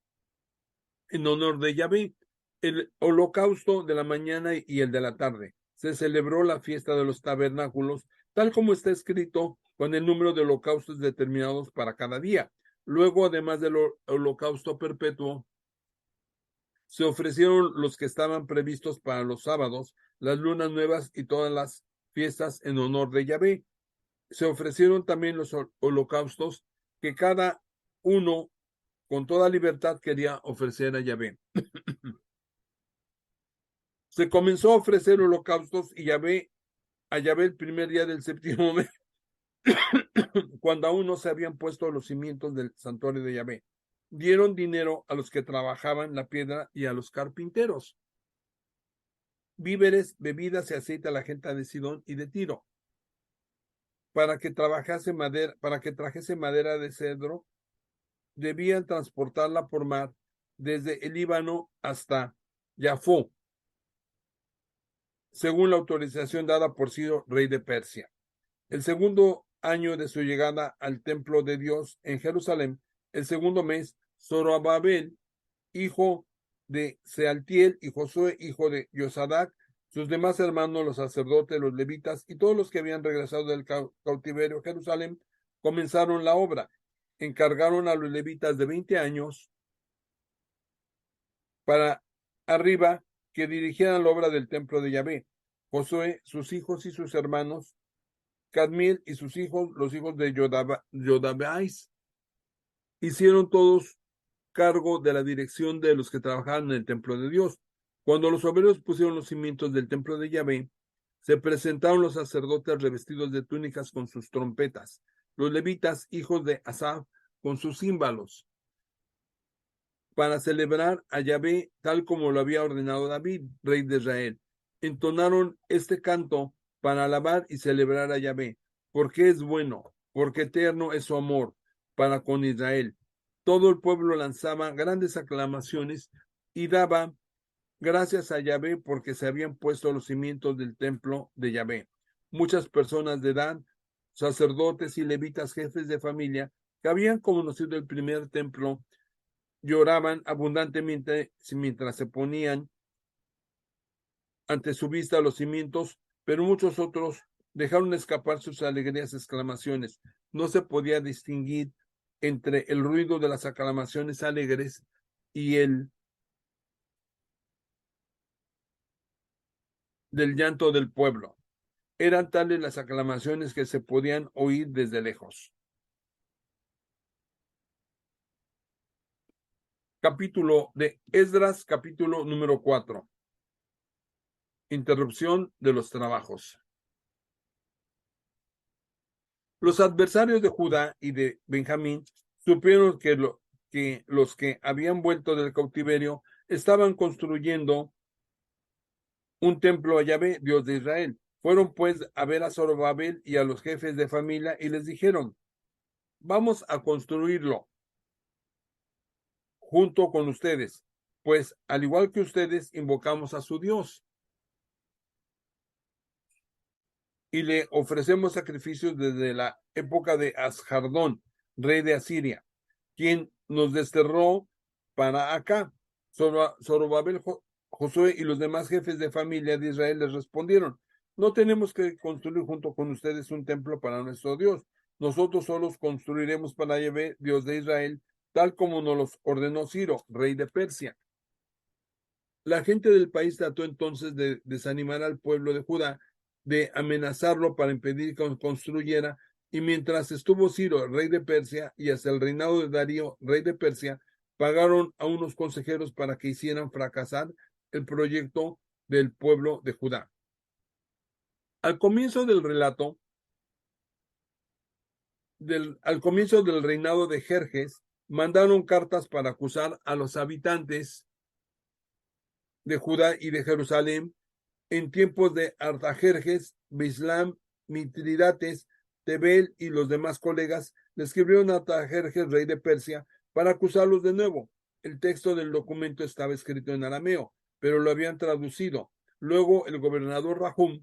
en honor de Yahvé, el holocausto de la mañana y el de la tarde. Se celebró la fiesta de los tabernáculos, tal como está escrito, con el número de holocaustos determinados para cada día. Luego, además del holocausto perpetuo, se ofrecieron los que estaban previstos para los sábados, las lunas nuevas y todas las fiestas en honor de Yahvé. Se ofrecieron también los holocaustos que cada uno con toda libertad quería ofrecer a Yahvé. Se comenzó a ofrecer holocaustos y a Yahvé el primer día del 7º mes, cuando aún no se habían puesto los cimientos del santuario de Yahvé. Dieron dinero a los que trabajaban la piedra y a los carpinteros. Víveres, bebidas y aceite a la gente de Sidón y de Tiro, para que trajese madera de cedro. Debían transportarla por mar desde el Líbano hasta Jafó, según la autorización dada por Ciro, rey de Persia. El segundo año de su llegada al templo de Dios en Jerusalén, el segundo mes, Zorobabel, hijo de Sealtiel, y Josué, hijo de Josadac, sus demás hermanos, los sacerdotes, los levitas y todos los que habían regresado del cautiverio a Jerusalén, comenzaron la obra. Encargaron a los levitas de 20 años para arriba que dirigieran la obra del templo de Yahvé. Josué, sus hijos y sus hermanos, Cadmiel y sus hijos, los hijos de Jodabais, hicieron todos cargo de la dirección de los que trabajaban en el templo de Dios. Cuando los obreros pusieron los cimientos del templo de Yahvé, se presentaron los sacerdotes revestidos de túnicas con sus trompetas, los levitas, hijos de Asaf, con sus címbalos, para celebrar a Yahvé tal como lo había ordenado David, rey de Israel. Entonaron este canto para alabar y celebrar a Yahvé, porque es bueno, porque eterno es su amor para con Israel. Todo el pueblo lanzaba grandes aclamaciones y daba gracias a Yahvé porque se habían puesto los cimientos del templo de Yahvé. Muchas personas de Dan, sacerdotes y levitas, jefes de familia, que habían conocido el primer templo, lloraban abundantemente mientras se ponían ante su vista los cimientos, pero muchos otros dejaron escapar sus alegrías, exclamaciones. No se podía distinguir entre el ruido de las aclamaciones alegres y el del llanto del pueblo. Eran tales las aclamaciones que se podían oír desde lejos. Capítulo de Esdras, capítulo número 4. Interrupción de los trabajos. Los adversarios de Judá y de Benjamín supieron que los que habían vuelto del cautiverio estaban construyendo un templo a Yahvé, Dios de Israel. Fueron pues a ver a Zorobabel y a los jefes de familia y les dijeron: vamos a construirlo junto con ustedes, pues al igual que ustedes invocamos a su Dios y le ofrecemos sacrificios desde la época de Asjardón, rey de Asiria, quien nos desterró para acá. Zorobabel, Josué y los demás jefes de familia de Israel les respondieron: no tenemos que construir junto con ustedes un templo para nuestro Dios. Nosotros solos construiremos para Yahvé, Dios de Israel, tal como nos los ordenó Ciro, rey de Persia. La gente del país trató entonces de desanimar al pueblo de Judá, de amenazarlo para impedir que construyera, y mientras estuvo Ciro, rey de Persia, y hasta el reinado de Darío, rey de Persia, pagaron a unos consejeros para que hicieran fracasar el proyecto del pueblo de Judá. Al comienzo del relato, al comienzo del reinado de Jerjes, mandaron cartas para acusar a los habitantes de Judá y de Jerusalén en tiempos de Artajerjes, Bislam, Mitridates, Tebel y los demás colegas. Le escribieron a Artajerjes, rey de Persia, para acusarlos de nuevo. El texto del documento estaba escrito en arameo, pero lo habían traducido. Luego el gobernador Rahum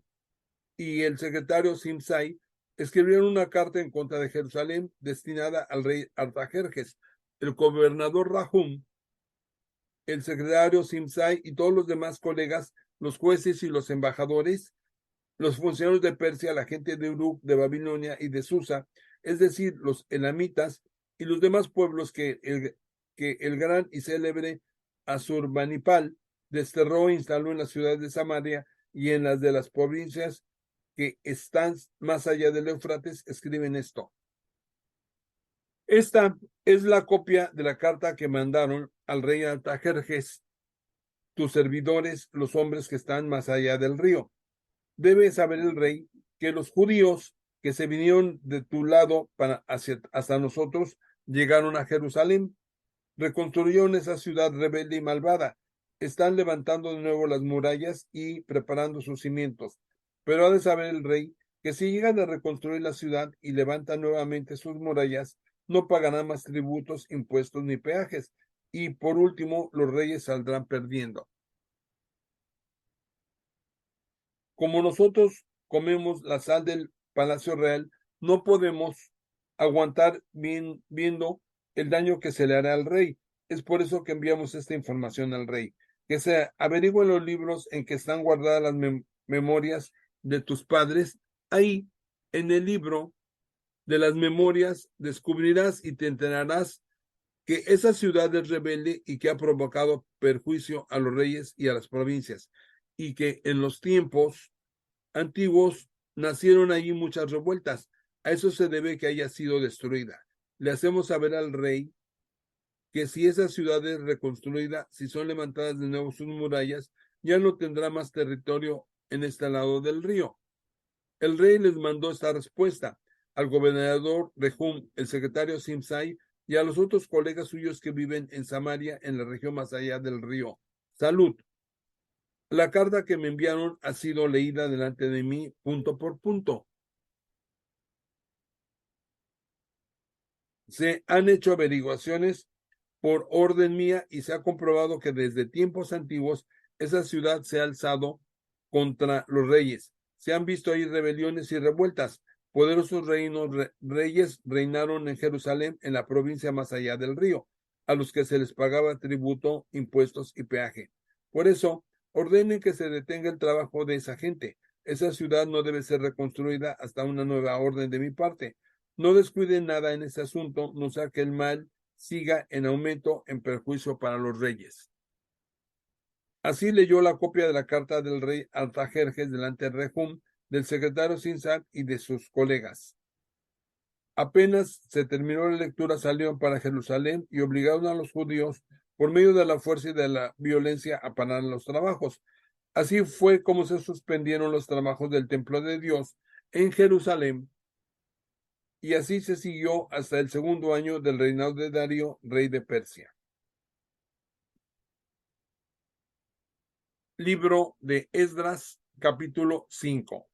y el secretario Simsai escribieron una carta en contra de Jerusalén destinada al rey Artajerjes. El gobernador Rahum, el secretario Simsai y todos los demás colegas, los jueces y los embajadores, los funcionarios de Persia, la gente de Uruk, de Babilonia y de Susa, es decir, los elamitas y los demás pueblos que el gran y célebre Asurbanipal desterró e instaló en las ciudades de Samaria y en las de las provincias que están más allá del Éufrates, escriben esto. Esta es la copia de la carta que mandaron al rey Artajerjes, tus servidores, los hombres que están más allá del río. Debe saber el rey que los judíos que se vinieron de tu lado hasta nosotros llegaron a Jerusalén, reconstruyeron esa ciudad rebelde y malvada, están levantando de nuevo las murallas y preparando sus cimientos. Pero ha de saber el rey que si llegan a reconstruir la ciudad y levantan nuevamente sus murallas, no pagarán más tributos, impuestos ni peajes, y por último los reyes saldrán perdiendo. Como nosotros comemos la sal del palacio real, no podemos aguantar viendo el daño que se le hará al rey. Es por eso que enviamos esta información al rey, que se averigüen los libros en que están guardadas las memorias de tus padres. Ahí, en el libro de las memorias, descubrirás y te enterarás que esa ciudad es rebelde y que ha provocado perjuicio a los reyes y a las provincias, y que en los tiempos antiguos nacieron allí muchas revueltas. A eso se debe que haya sido destruida. Le hacemos saber al rey que si esa ciudad es reconstruida, si son levantadas de nuevo sus murallas, ya no tendrá más territorio en este lado del río. El rey les mandó esta respuesta al gobernador Rehum, el secretario Simsai, y a los otros colegas suyos que viven en Samaria, en la región más allá del río. Salud. La carta que me enviaron ha sido leída delante de mí punto por punto. Se han hecho averiguaciones por orden mía y se ha comprobado que desde tiempos antiguos esa ciudad se ha alzado contra los reyes. Se han visto ahí rebeliones y revueltas. Poderosos reyes reinaron en Jerusalén, en la provincia más allá del río, a los que se les pagaba tributo, impuestos y peaje. Por eso, ordenen que se detenga el trabajo de esa gente. Esa ciudad no debe ser reconstruida hasta una nueva orden de mi parte. No descuiden nada en ese asunto, no sea que el mal siga en aumento en perjuicio para los reyes. Así leyó la copia de la carta del rey Artajerjes delante de Rehum, del secretario Sinsac y de sus colegas. Apenas se terminó la lectura, salieron para Jerusalén y obligaron a los judíos, por medio de la fuerza y de la violencia, a parar los trabajos. Así fue como se suspendieron los trabajos del templo de Dios en Jerusalén, y así se siguió hasta el segundo año del reinado de Darío, rey de Persia. Libro de Esdras, capítulo 5.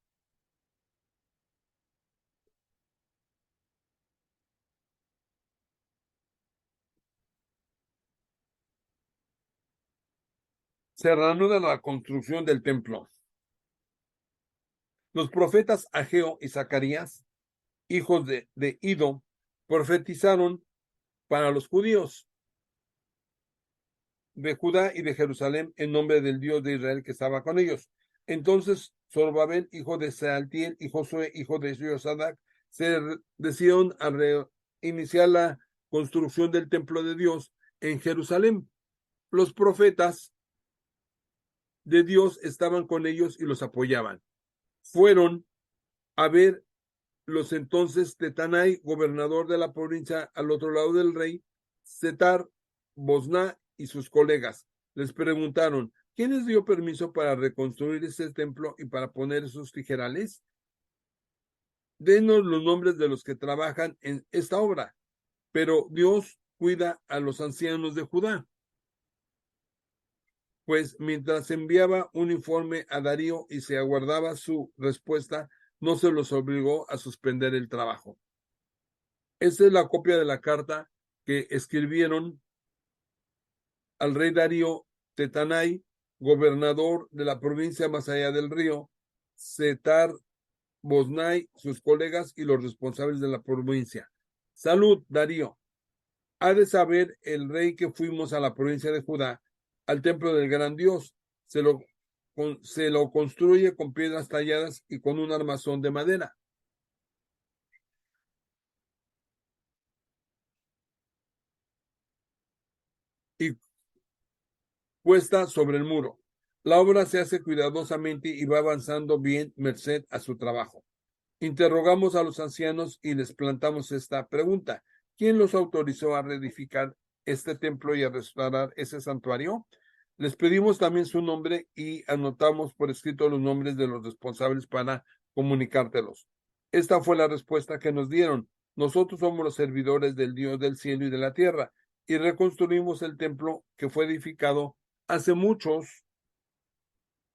Se reanuda la construcción del templo. Los profetas Ageo y Zacarías, hijos de Ido, profetizaron para los judíos de Judá y de Jerusalén en nombre del Dios de Israel que estaba con ellos. Entonces Zorobabel, hijo de Sealtiel, y Josué, hijo de Josadac, se decidieron a reiniciar la construcción del templo de Dios en Jerusalén. Los profetas de Dios estaban con ellos y los apoyaban. Fueron a ver los entonces Tetanai, gobernador de la provincia al otro lado del rey, Setar, Bosná y sus colegas. Les preguntaron, ¿quién les dio permiso para reconstruir este templo y para poner esos tijerales? Denos los nombres de los que trabajan en esta obra. Pero Dios cuida a los ancianos de Judá. Pues mientras enviaba un informe a Darío y se aguardaba su respuesta, no se los obligó a suspender el trabajo. Esta es la copia de la carta que escribieron al rey Darío Tetanai, gobernador de la provincia más allá del río, Setar Bosnai, sus colegas y los responsables de la provincia. Salud, Darío. Ha de saber el rey que fuimos a la provincia de Judá, al templo del gran Dios. Se lo construye con piedras talladas y con un armazón de madera. Y puesta sobre el muro. La obra se hace cuidadosamente y va avanzando bien merced a su trabajo. Interrogamos a los ancianos y les plantamos esta pregunta. ¿Quién los autorizó a reedificar este templo y a restaurar ese santuario? Les pedimos también su nombre y anotamos por escrito los nombres de los responsables para comunicártelos. Esta fue la respuesta que nos dieron. Nosotros somos los servidores del Dios del cielo y de la tierra y reconstruimos el templo que fue edificado hace muchos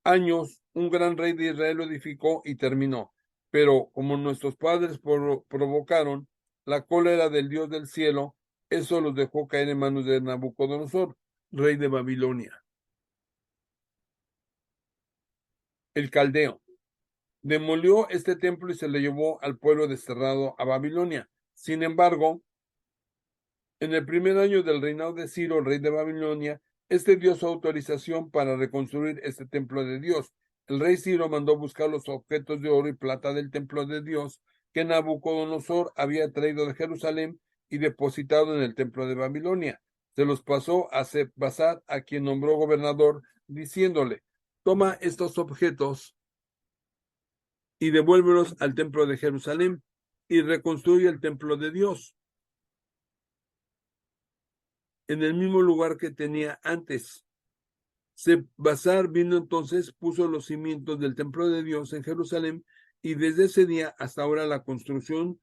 años. Un gran rey de Israel lo edificó y terminó. Pero como nuestros padres provocaron la cólera del Dios del cielo, eso los dejó caer en manos de Nabucodonosor, rey de Babilonia. El caldeo demolió este templo y se le llevó al pueblo desterrado a Babilonia. Sin embargo, en el primer año del reinado de Ciro, rey de Babilonia, este dio su autorización para reconstruir este templo de Dios. El rey Ciro mandó buscar los objetos de oro y plata del templo de Dios que Nabucodonosor había traído de Jerusalén y depositado en el templo de Babilonia. Se los pasó a Sebasar, a quien nombró gobernador, diciéndole: toma estos objetos y devuélvelos al templo de Jerusalén y reconstruye el templo de Dios. en el mismo lugar que tenía antes. Sebasar vino entonces, puso los cimientos del templo de Dios en Jerusalén, y desde ese día hasta ahora la construcción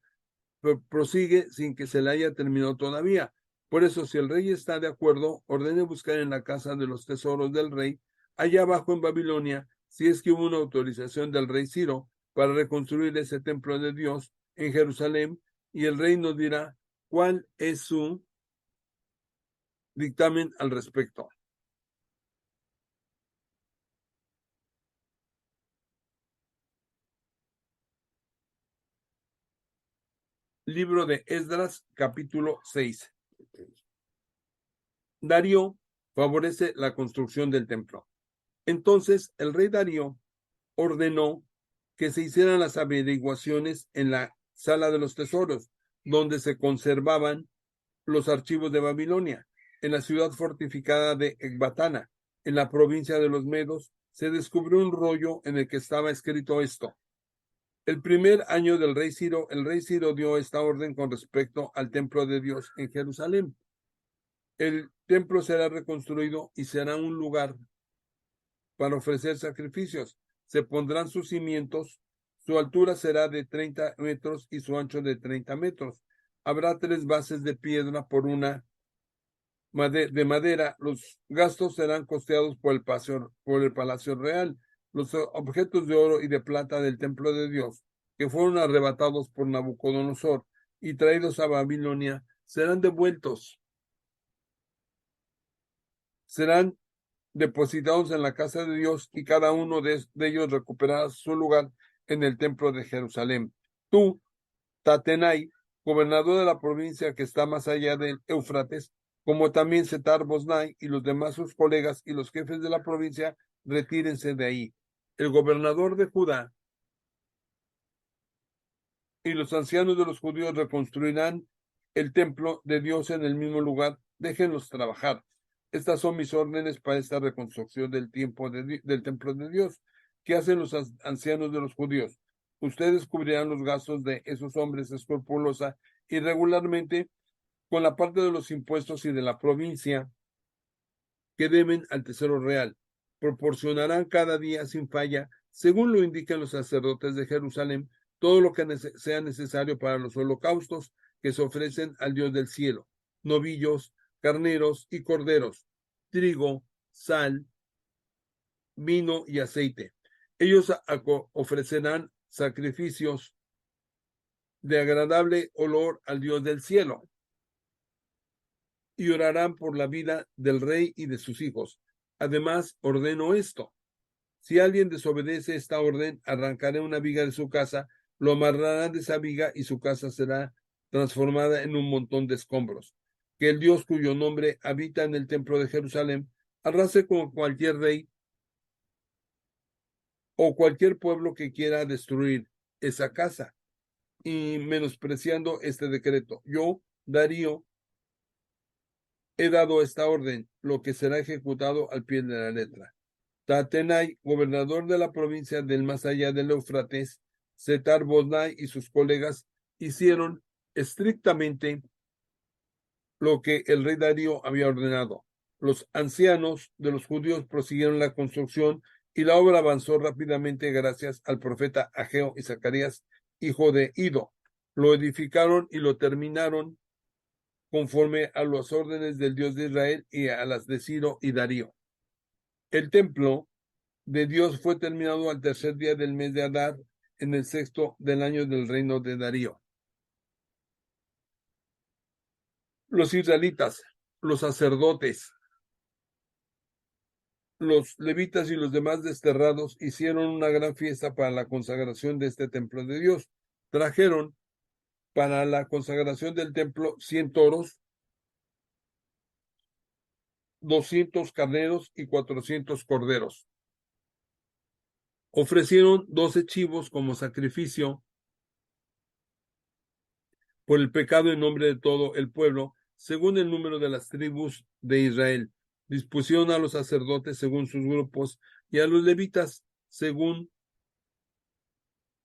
prosigue sin que se la haya terminado todavía. Por eso, si el rey está de acuerdo, ordene buscar en la casa de los tesoros del rey, allá abajo en Babilonia, si es que hubo una autorización del rey Ciro para reconstruir ese templo de Dios en Jerusalén, y el rey nos dirá cuál es su dictamen al respecto. Libro de Esdras, capítulo 6. Darío favorece la construcción del templo. Entonces el rey Darío ordenó que se hicieran las averiguaciones en la sala de los tesoros, donde se conservaban los archivos de Babilonia. En la ciudad fortificada de Ecbatana, en la provincia de los Medos, se descubrió un rollo en el que estaba escrito esto. El primer año del rey Ciro, el rey Ciro dio esta orden con respecto al templo de Dios en Jerusalén. El templo será reconstruido y será un lugar para ofrecer sacrificios. Se pondrán sus cimientos, su altura será de 30 metros y su ancho de 30 metros. Habrá 3 bases de piedra por una de madera. Los gastos serán costeados por el palacio real. Los objetos de oro y de plata del templo de Dios, que fueron arrebatados por Nabucodonosor y traídos a Babilonia, serán devueltos. Serán depositados en la casa de Dios, y cada uno de ellos recuperará su lugar en el templo de Jerusalén. Tú, Tatenai, gobernador de la provincia que está más allá del Éufrates, como también Setar Bosnai y los demás sus colegas y los jefes de la provincia, retírense de ahí. El gobernador de Judá y los ancianos de los judíos reconstruirán el templo de Dios en el mismo lugar. Déjenlos trabajar. Estas son mis órdenes para esta reconstrucción del templo de Dios. ¿Qué hacen los ancianos de los judíos? Ustedes cubrirán los gastos de esos hombres escrupulosa y regularmente con la parte de los impuestos y de la provincia que deben al tesoro real. Proporcionarán cada día sin falla, según lo indican los sacerdotes de Jerusalén, todo lo que sea necesario para los holocaustos que se ofrecen al Dios del cielo: novillos, carneros y corderos, trigo, sal, vino y aceite. Ellos ofrecerán sacrificios de agradable olor al Dios del cielo y orarán por la vida del rey y de sus hijos. Además, ordeno esto: si alguien desobedece esta orden, arrancaré una viga de su casa, lo amarrarán de esa viga y su casa será transformada en un montón de escombros. Que el Dios cuyo nombre habita en el templo de Jerusalén arrase con cualquier rey o cualquier pueblo que quiera destruir esa casa, y menospreciando este decreto. Yo, Darío, he dado esta orden, lo que será ejecutado al pie de la letra. Tatenai, gobernador de la provincia del más allá del Éufrates, Setar Bosnai y sus colegas hicieron estrictamente lo que el rey Darío había ordenado. Los ancianos de los judíos prosiguieron la construcción y la obra avanzó rápidamente gracias al profeta Ageo y Zacarías, hijo de Ido. Lo edificaron y lo terminaron conforme a las órdenes del Dios de Israel y a las de Ciro y Darío. El templo de Dios fue terminado al tercer día del mes de Adar, en el 6º del año del reino de Darío. Los israelitas, los sacerdotes, los levitas y los demás desterrados hicieron una gran fiesta para la consagración de este templo de Dios. Trajeron para la consagración del templo 100 toros, 200 carneros y 400 corderos. Ofrecieron 12 chivos como sacrificio por el pecado en nombre de todo el pueblo, según el número de las tribus de Israel. Dispusieron a los sacerdotes según sus grupos y a los levitas según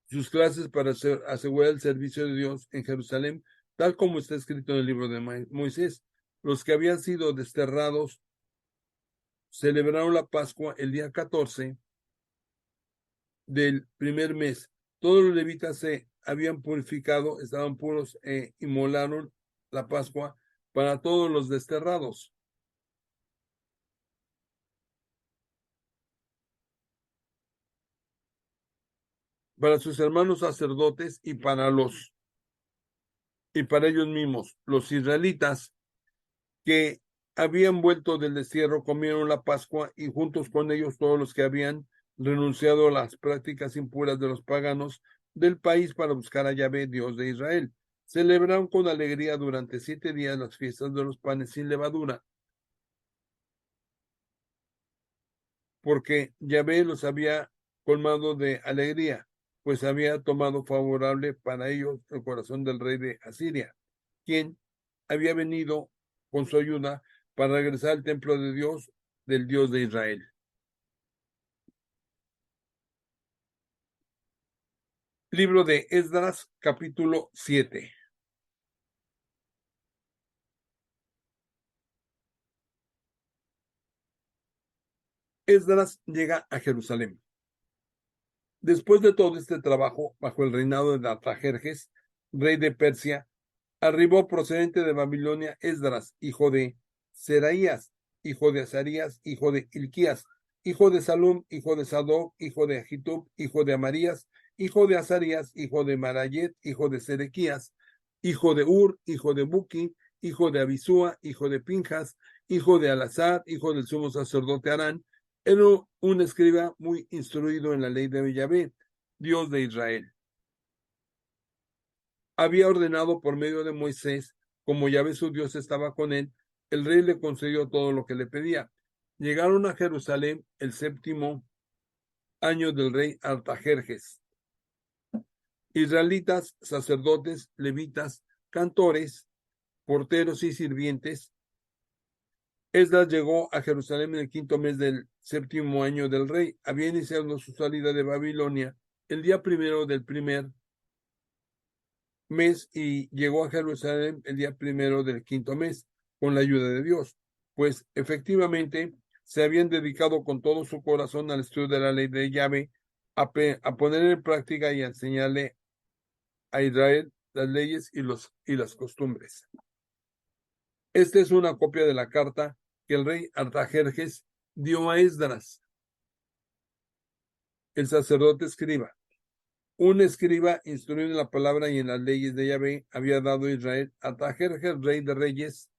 sus clases para asegurar el servicio de Dios en Jerusalén, tal como está escrito en el libro de Moisés. Los que habían sido desterrados celebraron la Pascua el día 14 del primer mes. Todos los levitas se habían purificado, estaban puros e inmolaron la Pascua para todos los desterrados. Para sus hermanos sacerdotes y para ellos mismos, los israelitas que habían vuelto del destierro comieron la Pascua y juntos con ellos todos los que habían renunciado a las prácticas impuras de los paganos del país para buscar a Yahvé, Dios de Israel. Celebraron con alegría durante 7 días las fiestas de los panes sin levadura, porque Yahvé los había colmado de alegría, pues había tomado favorable para ellos el corazón del rey de Asiria, quien había venido con su ayuda para regresar al templo de Dios, del Dios de Israel. Libro de Esdras, capítulo 7. Esdras llega a Jerusalén. Después de todo este trabajo, bajo el reinado de Artajerjes, rey de Persia, arribó procedente de Babilonia Esdras, hijo de Seraías, hijo de Azarías, hijo de Hilquías, hijo de Salum, hijo de Sadoc, hijo de Ahitub, hijo de Amarías, hijo de Azarías, hijo de Marayet, hijo de Sedequías, hijo de Ur, hijo de Buki, hijo de Abisúa, hijo de Pinjas, hijo de Alazar, hijo del sumo sacerdote Arán. Era un escriba muy instruido en la ley de Yahvé, Dios de Israel. Había ordenado por medio de Moisés, como Yahvé su Dios estaba con él, el rey le concedió todo lo que le pedía. Llegaron a Jerusalén el 7º año del rey Artajerjes. Israelitas, sacerdotes, levitas, cantores, porteros y sirvientes. Esdras llegó a Jerusalén en el 5º mes del 7º año del rey. Había iniciado su salida de Babilonia el día 1 del primer mes y llegó a Jerusalén el día 1 del 5º mes con la ayuda de Dios, pues efectivamente se habían dedicado con todo su corazón al estudio de la ley de Yahvé, a poner en práctica y a enseñarle a Israel las leyes y las costumbres. Esta es una copia de la carta que el rey Artajerjes dio a Esdras, el sacerdote escriba. Un escriba instruido en la palabra y en las leyes de Yahvé había dado a Israel a Artajerjes, rey de reyes,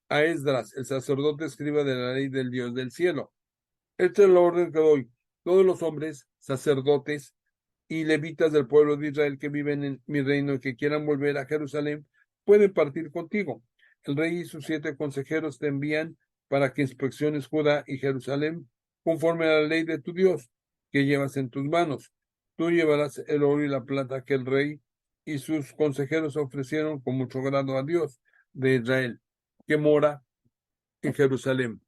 a Esdras, el sacerdote escriba de la ley del Dios del cielo. Esta es la orden que doy. Todos los hombres, sacerdotes y levitas del pueblo de Israel que viven en mi reino y que quieran volver a Jerusalén, pueden partir contigo. El rey y sus 7 consejeros te envían para que inspecciones Judá y Jerusalén conforme a la ley de tu Dios que llevas en tus manos. Tú llevarás el oro y la plata que el rey y sus consejeros ofrecieron con mucho grado a Dios de Israel, que mora en Jerusalén.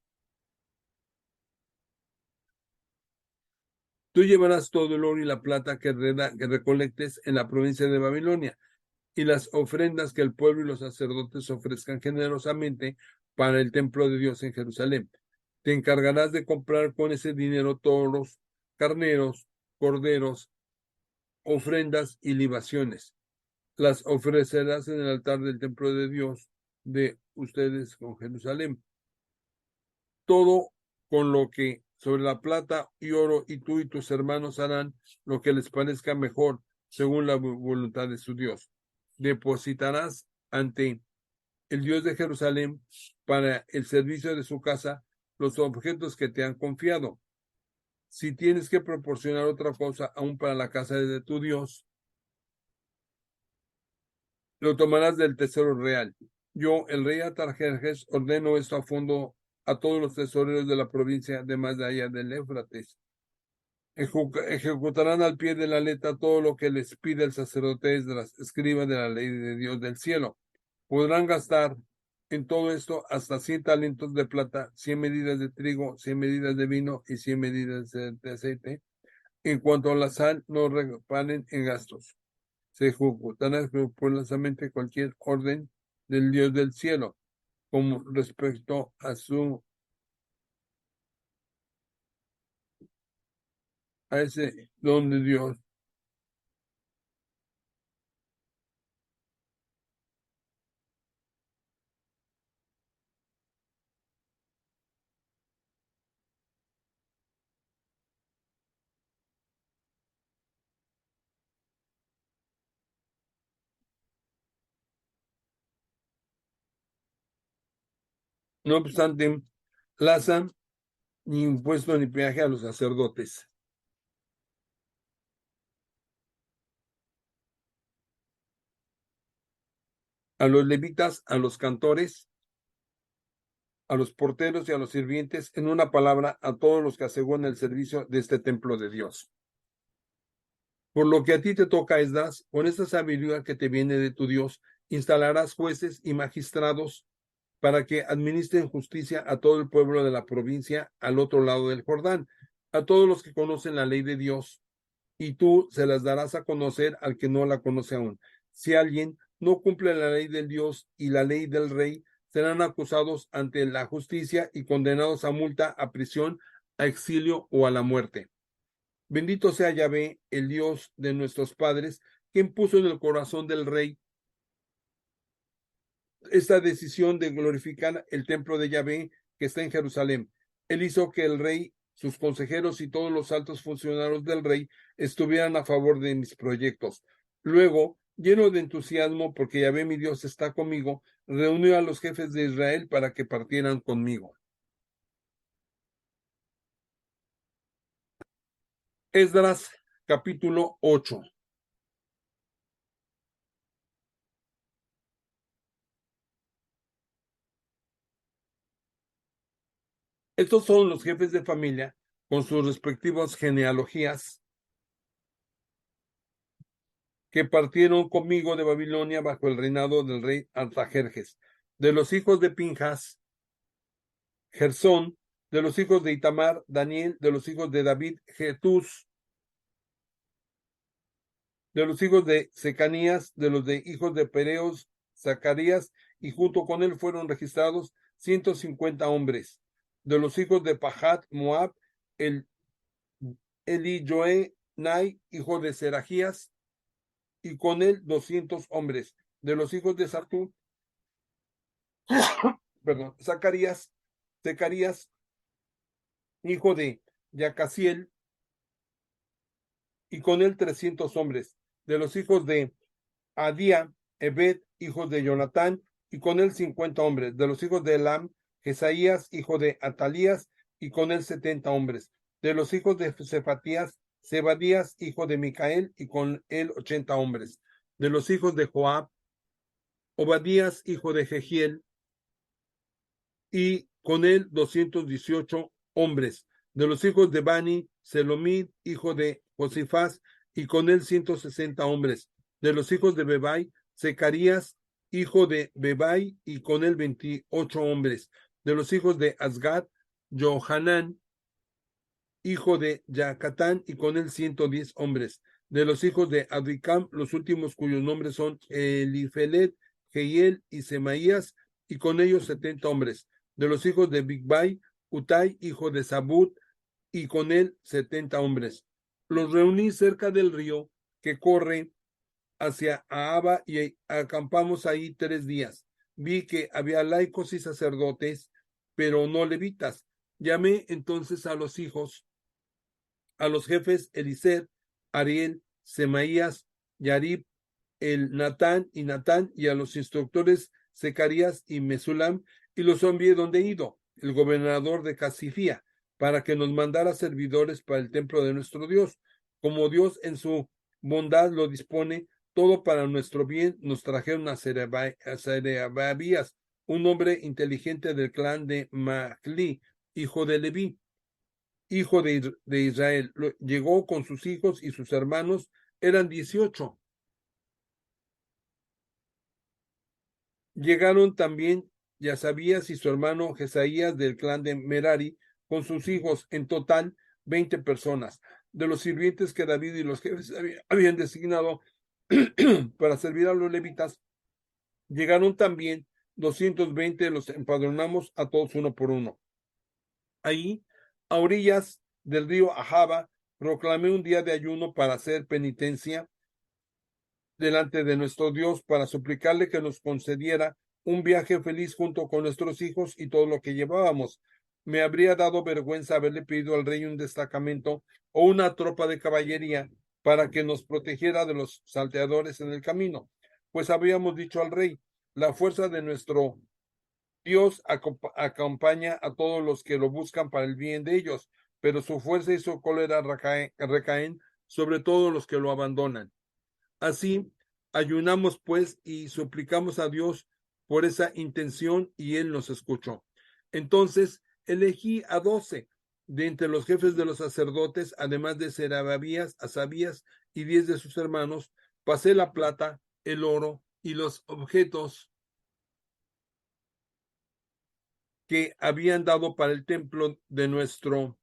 Tú llevarás todo el oro y la plata que recolectes en la provincia de Babilonia, y las ofrendas que el pueblo y los sacerdotes ofrezcan generosamente para el templo de Dios en Jerusalén. Te encargarás de comprar con ese dinero toros, carneros, corderos, ofrendas y libaciones. Las ofrecerás en el altar del templo de Dios de ustedes con Jerusalén. Todo con lo que sobre la plata y oro, y tú y tus hermanos harán lo que les parezca mejor, según la voluntad de su Dios. Depositarás ante el Dios de Jerusalén para el servicio de su casa los objetos que te han confiado. Si tienes que proporcionar otra cosa aún para la casa de tu Dios, lo tomarás del tesoro real. Yo, el rey Artajerjes, ordeno esto a fondo a todos los tesoreros de la provincia de más de allá del Éufrates. Ejecutarán al pie de la letra todo lo que les pide el sacerdote Esdras, escriba de la ley de Dios del cielo. Podrán gastar en todo esto hasta 100 talentos de plata, 100 medidas de trigo, 100 medidas de vino y 100 medidas de aceite. En cuanto a la sal, no reparen en gastos. Se ejecutará escrupulosamente cualquier orden del Dios del cielo, como respecto a ese don de Dios. No obstante, lanzan ni impuesto ni peaje a los sacerdotes, a los levitas, a los cantores, a los porteros y a los sirvientes, en una palabra, a todos los que aseguran el servicio de este templo de Dios. Por lo que a ti te toca, Esdras, con esta sabiduría que te viene de tu Dios, instalarás jueces y magistrados para que administren justicia a todo el pueblo de la provincia al otro lado del Jordán, a todos los que conocen la ley de Dios, y tú se las darás a conocer al que no la conoce aún. Si alguien no cumple la ley del Dios y la ley del rey, serán acusados ante la justicia y condenados a multa, a prisión, a exilio o a la muerte. Bendito sea Yahvé, el Dios de nuestros padres, quien puso en el corazón del rey esta decisión de glorificar el templo de Yahvé que está en Jerusalén. Él hizo que el rey, sus consejeros y todos los altos funcionarios del rey estuvieran a favor de mis proyectos. Luego, lleno de entusiasmo porque Yahvé mi Dios está conmigo, reunió a los jefes de Israel para que partieran conmigo. Esdras capítulo 8. Estos son los jefes de familia con sus respectivas genealogías que partieron conmigo de Babilonia bajo el reinado del rey Artajerjes. De los hijos de Pinjas, Gersón; de los hijos de Itamar, Daniel; de los hijos de David, Jetús; de los hijos de Secanías; de los de hijos de Pereos, Zacarías, y junto con él fueron registrados 150 hombres. De los hijos de Pahat, Moab, el Elioenai, hijo de Serajías, y con él 200 hombres. De los hijos de Sartú, perdón, Zacarías, hijo de Yacasiel, y con él 300 hombres. De los hijos de Adía, Ebed, hijo de Jonatán, y con él 50 hombres. De los hijos de Elam, Jesaías, hijo de Atalías, y con él 70 hombres. De los hijos de Cefatías, Zebadías, hijo de Micael, y con él 80 hombres. De los hijos de Joab, Obadías, hijo de Jehiel, y con él 218 hombres. De los hijos de Bani, Selomid, hijo de Josifás, y con él 160 hombres. De los hijos de Bebai, Zecarías, hijo de Bebai, y con él 28 hombres. De los hijos de Asgad, Johanán, hijo de Jacatán, y con él 110 hombres. De los hijos de Adricam, los últimos cuyos nombres son Elifelet, Jehiel y Semaías, y con ellos 70 hombres. De los hijos de Bigbai, Utai, hijo de Zabud, y con él 70 hombres. Los reuní cerca del río que corre hacia Ahaba y acampamos ahí 3 días. Vi que había laicos y sacerdotes, pero no levitas. Llamé entonces a los jefes Elised, Ariel, Semaías, Yarib, el Natán, y a los instructores Zecarías y Mesulam, y los envié donde Ido, el gobernador de Casifía, para que nos mandara servidores para el templo de nuestro Dios. Como Dios en su bondad lo dispone todo para nuestro bien, nos trajeron a Serebabías, un hombre inteligente del clan de Mahli, hijo de Leví, hijo de Israel. Llegó con sus hijos y sus hermanos, eran 18. Llegaron también Yasabías y su hermano Jesaías del clan de Merari con sus hijos, en total 20 personas. De los sirvientes que David y los jefes habían designado para servir a los levitas, Llegaron también 220, los empadronamos a todos uno por uno. Ahí, a orillas del río Ahava, proclamé un día de ayuno para hacer penitencia delante de nuestro Dios, para suplicarle que nos concediera un viaje feliz junto con nuestros hijos y todo lo que llevábamos. Me habría dado vergüenza haberle pedido al rey un destacamento o una tropa de caballería para que nos protegiera de los salteadores en el camino, pues habíamos dicho al rey, la fuerza de nuestro Dios acompaña a todos los que lo buscan para el bien de ellos, pero su fuerza y su cólera recaen sobre todos los que lo abandonan. Así, ayunamos pues y suplicamos a Dios por esa intención y Él nos escuchó. Entonces elegí a 12 de entre los jefes de los sacerdotes, además de Serabías, Asabías y 10 de sus hermanos. Pasé la plata, el oro y los objetos que habían dado para el templo de nuestro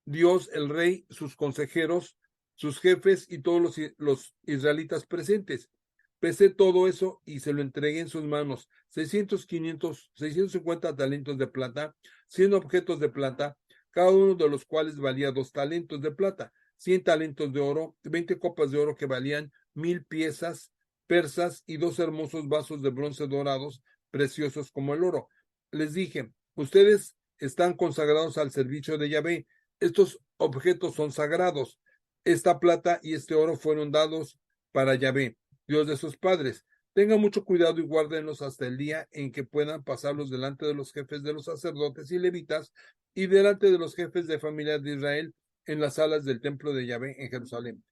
Dios, el rey, sus consejeros, sus jefes y todos los israelitas presentes. Pesé todo eso y se lo entregué en sus manos. 650 talentos de plata, 100 objetos de plata, cada uno de los cuales valía 2 talentos de plata, 100 talentos de oro, 20 copas de oro que valían 1000 piezas persas y 2 hermosos vasos de bronce dorados, preciosos como el oro. Les dije, ustedes están consagrados al servicio de Yahvé. Estos objetos son sagrados. Esta plata y este oro fueron dados para Yahvé, Dios de sus padres. Tengan mucho cuidado y guárdenlos hasta el día en que puedan pasarlos delante de los jefes de los sacerdotes y levitas y delante de los jefes de familias de Israel en las salas del templo de Yahvé en Jerusalén.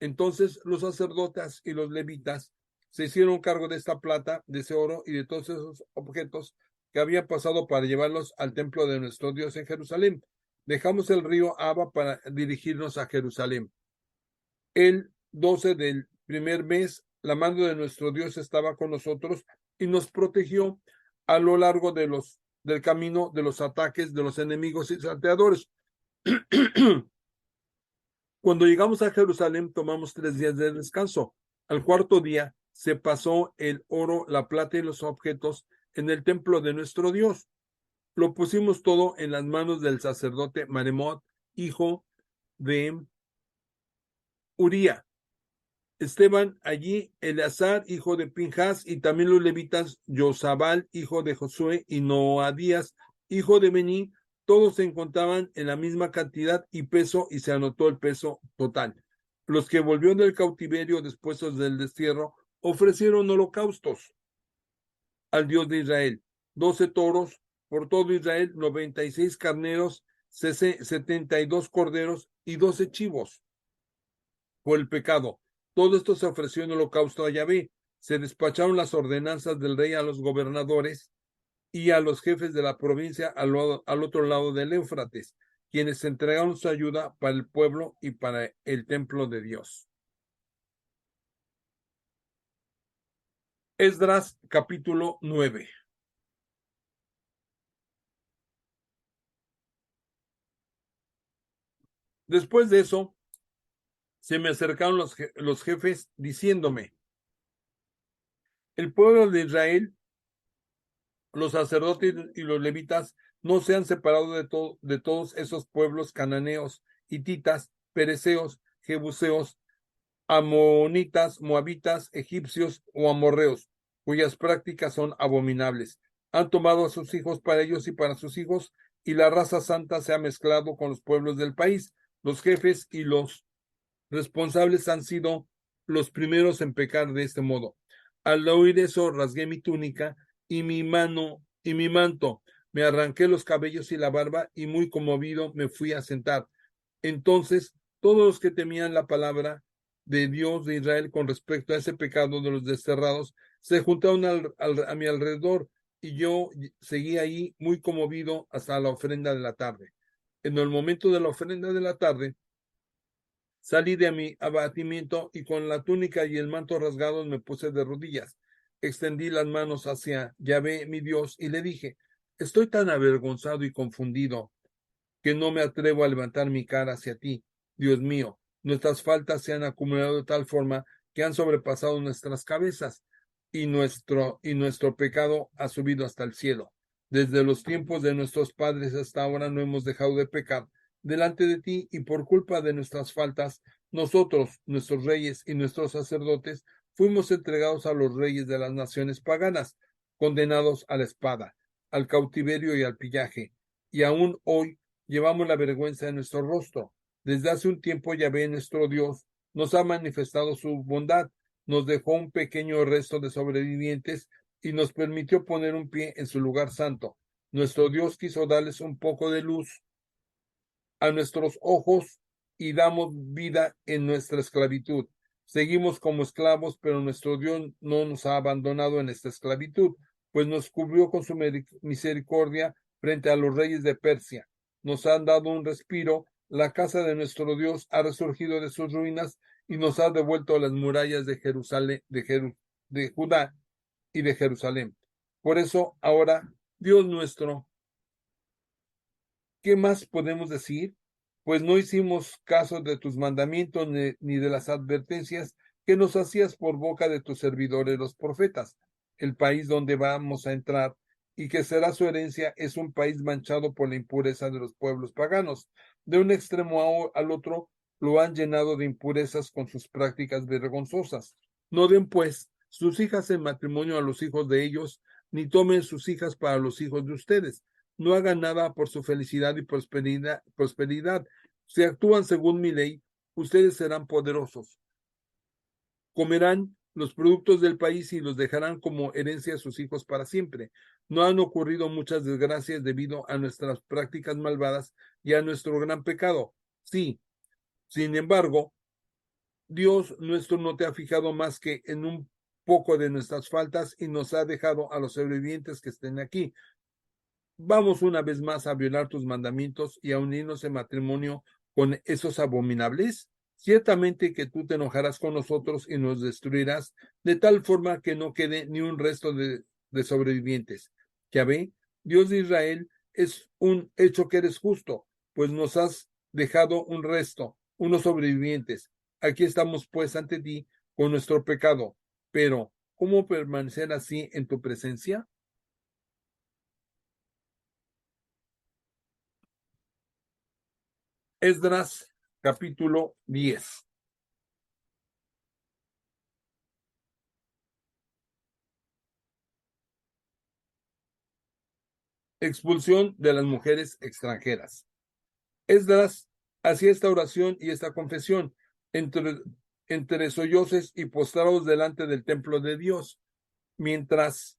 Entonces los sacerdotes y los levitas se hicieron cargo de esta plata, de ese oro y de todos esos objetos que habían pasado para llevarlos al templo de nuestro Dios en Jerusalén. Dejamos el río Aba para dirigirnos a Jerusalén. El 12 del primer mes, la mano de nuestro Dios estaba con nosotros y nos protegió a lo largo del camino de los ataques de los enemigos y salteadores. Cuando llegamos a Jerusalén, tomamos 3 días de descanso. Al cuarto día se pasó el oro, la plata y los objetos en el templo de nuestro Dios. Lo pusimos todo en las manos del sacerdote Maremot, hijo de Uría. Esteban allí, Eleazar, hijo de Pinjas, y también los levitas, Josabal, hijo de Josué, y Noadías, hijo de Bení, todos se encontraban en la misma cantidad y peso, y se anotó el peso total. Los que volvieron del cautiverio después del destierro ofrecieron holocaustos al Dios de Israel, 12 toros por todo Israel, 96 carneros, 72 corderos y 12 chivos por el pecado. Todo esto se ofreció en holocausto a Yahvé. Se despacharon las ordenanzas del rey a los gobernadores y a los jefes de la provincia al otro lado del Éufrates, quienes entregaron su ayuda para el pueblo y para el templo de Dios. Esdras capítulo 9. Después de eso, se me acercaron los jefes diciéndome, el pueblo de Israel, los sacerdotes y los levitas no se han separado de todos esos pueblos cananeos, hititas, pereceos, jebuseos, amonitas, moabitas, egipcios o amorreos, cuyas prácticas son abominables. Han tomado a sus hijos para ellos y para sus hijos, y la raza santa se ha mezclado con los pueblos del país. Los jefes y los responsables han sido los primeros en pecar de este modo. Al oír eso, rasgué mi túnica y mi mano y mi manto, me arranqué los cabellos y la barba, y muy conmovido me fui a sentar. Entonces, todos los que temían la palabra de Dios de Israel con respecto a ese pecado de los desterrados, se juntaron a mi alrededor, y yo seguí ahí muy conmovido hasta la ofrenda de la tarde. En el momento de la ofrenda de la tarde, salí de mi abatimiento y con la túnica y el manto rasgados me puse de rodillas. Extendí las manos hacia Yahvé, mi Dios, y le dije, estoy tan avergonzado y confundido que no me atrevo a levantar mi cara hacia ti, Dios mío. Nuestras faltas se han acumulado de tal forma que han sobrepasado nuestras cabezas. y nuestro pecado ha subido hasta el cielo. Desde los tiempos de nuestros padres hasta ahora no hemos dejado de pecar delante de ti, y por culpa de nuestras faltas, nosotros, nuestros reyes y nuestros sacerdotes, fuimos entregados a los reyes de las naciones paganas, condenados a la espada, al cautiverio y al pillaje, y aún hoy llevamos la vergüenza en nuestro rostro. Desde hace un tiempo Yahvé, nuestro Dios, nos ha manifestado su bondad, nos dejó un pequeño resto de sobrevivientes y nos permitió poner un pie en su lugar santo. Nuestro Dios quiso darles un poco de luz a nuestros ojos y damos vida en nuestra esclavitud. Seguimos como esclavos, pero nuestro Dios no nos ha abandonado en esta esclavitud, pues nos cubrió con su misericordia frente a los reyes de Persia. Nos han dado un respiro, la casa de nuestro Dios ha resurgido de sus ruinas y nos ha devuelto las murallas de Jerusalén, de Judá y de Jerusalén. Por eso ahora, Dios nuestro, ¿qué más podemos decir? Pues no hicimos caso de tus mandamientos ni de las advertencias que nos hacías por boca de tus servidores los profetas. El país donde vamos a entrar y que será su herencia es un país manchado por la impureza de los pueblos paganos. De un extremo al otro lo han llenado de impurezas con sus prácticas vergonzosas. No den, pues, sus hijas en matrimonio a los hijos de ellos, ni tomen sus hijas para los hijos de ustedes. No hagan nada por su felicidad y prosperidad. Si actúan según mi ley, ustedes serán poderosos. Comerán los productos del país y los dejarán como herencia a sus hijos para siempre. No han ocurrido muchas desgracias debido a nuestras prácticas malvadas y a nuestro gran pecado. Sí, sin embargo, Dios nuestro no te ha fijado más que en un poco de nuestras faltas y nos ha dejado a los sobrevivientes que estén aquí. Vamos una vez más a violar tus mandamientos y a unirnos en matrimonio con esos abominables. Ciertamente que tú te enojarás con nosotros y nos destruirás de tal forma que no quede ni un resto de sobrevivientes. Yahvé, Dios de Israel, es un hecho que eres justo, pues nos has dejado un resto, unos sobrevivientes. Aquí estamos pues ante ti con nuestro pecado. Pero, ¿cómo permanecer así en tu presencia? Esdras capítulo 10. Expulsión de las mujeres extranjeras. Esdras hacía esta oración y esta confesión entre, entre sollozos y postrados delante del templo de Dios, mientras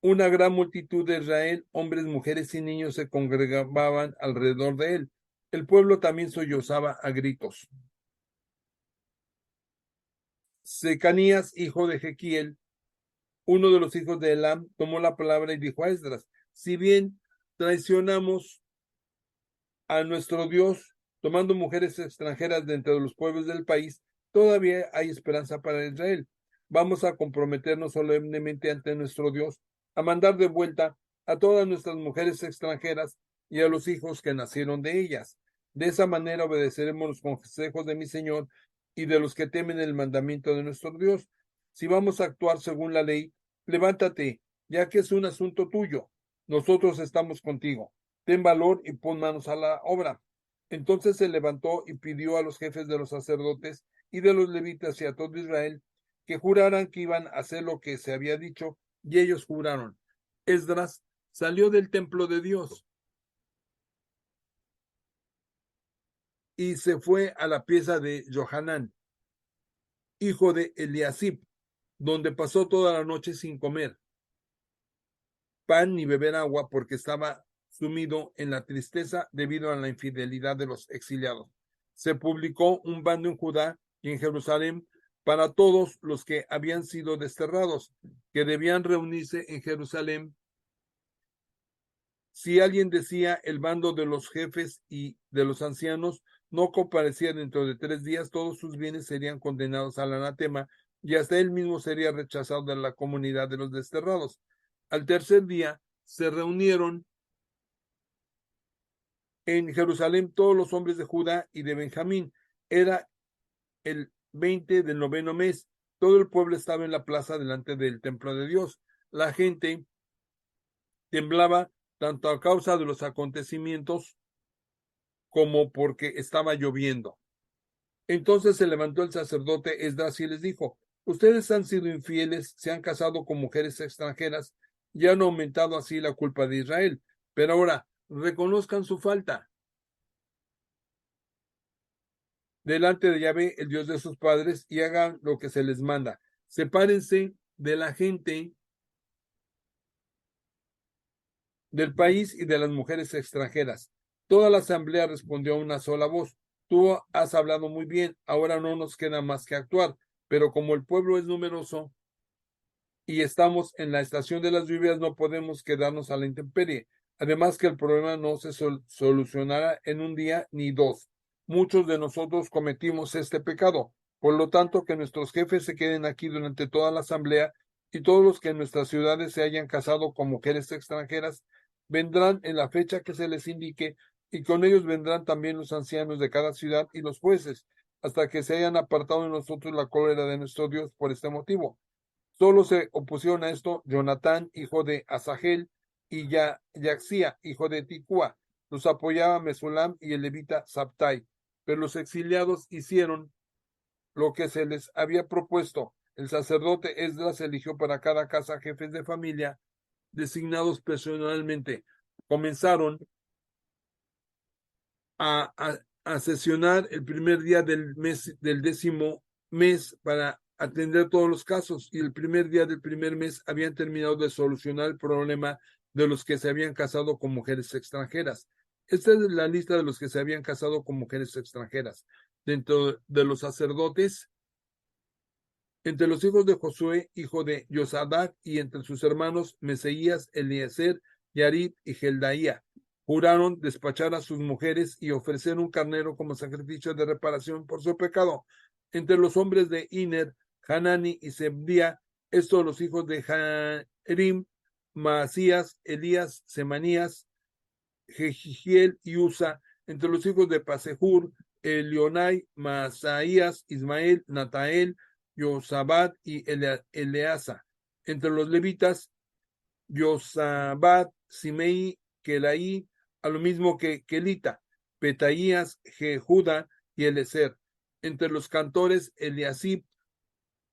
una gran multitud de Israel, hombres, mujeres y niños, se congregaban alrededor de él. El pueblo también sollozaba a gritos. Secanías, hijo de Jequiel, uno de los hijos de Elam, tomó la palabra y dijo a Esdras: si bien traicionamos a nuestro Dios tomando mujeres extranjeras de entre los pueblos del país, todavía hay esperanza para Israel. Vamos a comprometernos solemnemente ante nuestro Dios a mandar de vuelta a todas nuestras mujeres extranjeras y a los hijos que nacieron de ellas. De esa manera obedeceremos los consejos de mi Señor y de los que temen el mandamiento de nuestro Dios. Si vamos a actuar según la ley, levántate, ya que es un asunto tuyo. Nosotros estamos contigo. Ten valor y pon manos a la obra. Entonces se levantó y pidió a los jefes de los sacerdotes y de los levitas y a todo Israel que juraran que iban a hacer lo que se había dicho, y ellos juraron. Esdras salió del templo de Dios y se fue a la pieza de Johanán, hijo de Eliasib, donde pasó toda la noche sin comer pan ni beber agua, porque estaba sumido en la tristeza debido a la infidelidad de los exiliados. Se publicó un bando en Judá y en Jerusalén para todos los que habían sido desterrados, que debían reunirse en Jerusalén. Si alguien decía: el bando de los jefes y de los ancianos no comparecía dentro de 3 días, todos sus bienes serían condenados al anatema y hasta él mismo sería rechazado de la comunidad de los desterrados. Al tercer día se reunieron en Jerusalén todos los hombres de Judá y de Benjamín. Era el 20 del noveno mes, Todo el pueblo estaba en la plaza delante del templo de Dios. La gente temblaba tanto a causa de los acontecimientos como porque estaba lloviendo. Entonces se levantó el sacerdote Esdras y les dijo: ustedes han sido infieles, se han casado con mujeres extranjeras y han aumentado así la culpa de Israel. Pero ahora reconozcan su falta delante de Yahvé, el Dios de sus padres, y hagan lo que se les manda. Sepárense de la gente del país y de las mujeres extranjeras. Toda la asamblea respondió a una sola voz: tú has hablado muy bien, ahora no nos queda más que actuar. Pero como el pueblo es numeroso y estamos en la estación de las lluvias, no podemos quedarnos a la intemperie. Además que el problema no se solucionará en un día ni dos. Muchos de nosotros cometimos este pecado. Por lo tanto, que nuestros jefes se queden aquí durante toda la asamblea, y todos los que en nuestras ciudades se hayan casado con mujeres extranjeras vendrán en la fecha que se les indique, y con ellos vendrán también los ancianos de cada ciudad y los jueces, hasta que se hayan apartado de nosotros la cólera de nuestro Dios por este motivo. Solo se opusieron a esto Jonatán, hijo de Asahel, y Yaxía, hijo de Ticúa. Los apoyaba Mesulam y el levita Sabtai. Pero los exiliados hicieron lo que se les había propuesto. El sacerdote Esdras eligió para cada casa jefes de familia designados personalmente. Comenzaron a, a, a sesionar el primer día del mes, del 10º mes, para atender todos los casos, y el primer día del primer mes habían terminado de solucionar el problema de los que se habían casado con mujeres extranjeras. Esta es la lista de los que se habían casado con mujeres extranjeras. Dentro de los sacerdotes, entre los hijos de Josué, hijo de Yosadac, y entre sus hermanos Meseías, Eliezer, Yarib y Geldaía, juraron despachar a sus mujeres y ofrecer un carnero como sacrificio de reparación por su pecado. Entre los hombres de Iner, Hanani y Sebdía, estos los hijos de Jerim, Maasías, Elías, Semanías, Jehiel y Usa. Entre los hijos de Pasehur, Elionai, Maasaías, Ismael, Natael, Yosabat y Eleasa. Entre los levitas, Yosabat, Simei, Kelaí, a lo mismo que Kelita, Petaías, Jehuda y Elezer. Entre los cantores, Eliasib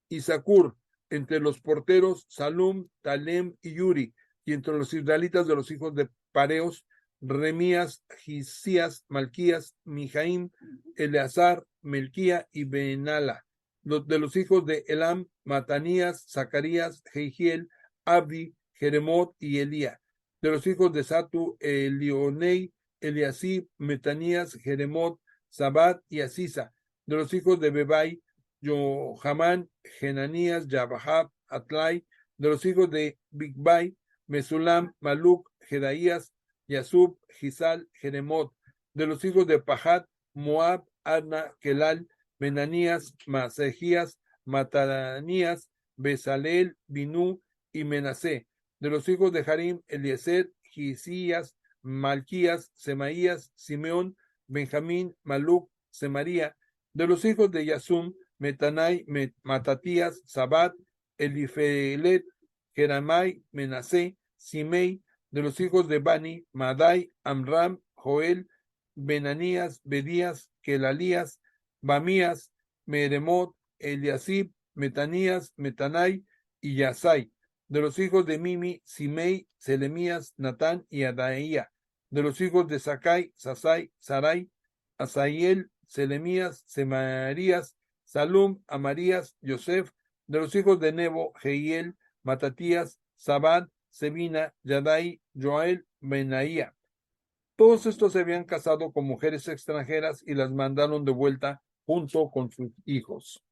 y Zacur. Entre los porteros, Salum, Talem y Yuri. Y entre los israelitas de los hijos de Pareos, Remías, Gisías, Malquías, Mijaim, Eleazar, Melquía y Benala. De los hijos de Elam, Matanías, Zacarías, Jehiel, Abdi, Jeremot y Elía. De los hijos de Satu, Elionei, Eliasib, Metanías, Jeremot, Sabat y Asisa. De los hijos de Bebai, Johamán, Genanías, Yabahab, Atlai. De los hijos de Bigbai, Mesulam, Maluk, Jedaías, Yasub, Gisal, Jeremot. De los hijos de Pahat, Moab, Adna, Kelal, Menanías, Masejías, Matanías, Besaleel, Binú y Menasé. De los hijos de Harim, Eliezer, Gisías, Malquías, Semaías, Simeón, Benjamín, Maluk, Semaría. De los hijos de Yasum, Metanai, Matatías, Sabat, Elifelet, Jeramai, Menasé, Simei. De los hijos de Bani, Madai, Amram, Joel, Benanías, Bedías, Kelalías, Bamías, Meremot, Eliasib, Metanías, Metanai y Yasai. De los hijos de Mimi, Simei, Selemías, Natán y Adaía. De los hijos de Sakai, Sasai, Sarai, Asaiel, Selemías, Semarías, Salum, Amarías, Yosef. De los hijos de Nebo, Jehiel, Matatías, Sabad, Sebina, Yadai, Joel, Benaía. Todos estos se habían casado con mujeres extranjeras y las mandaron de vuelta junto con sus hijos.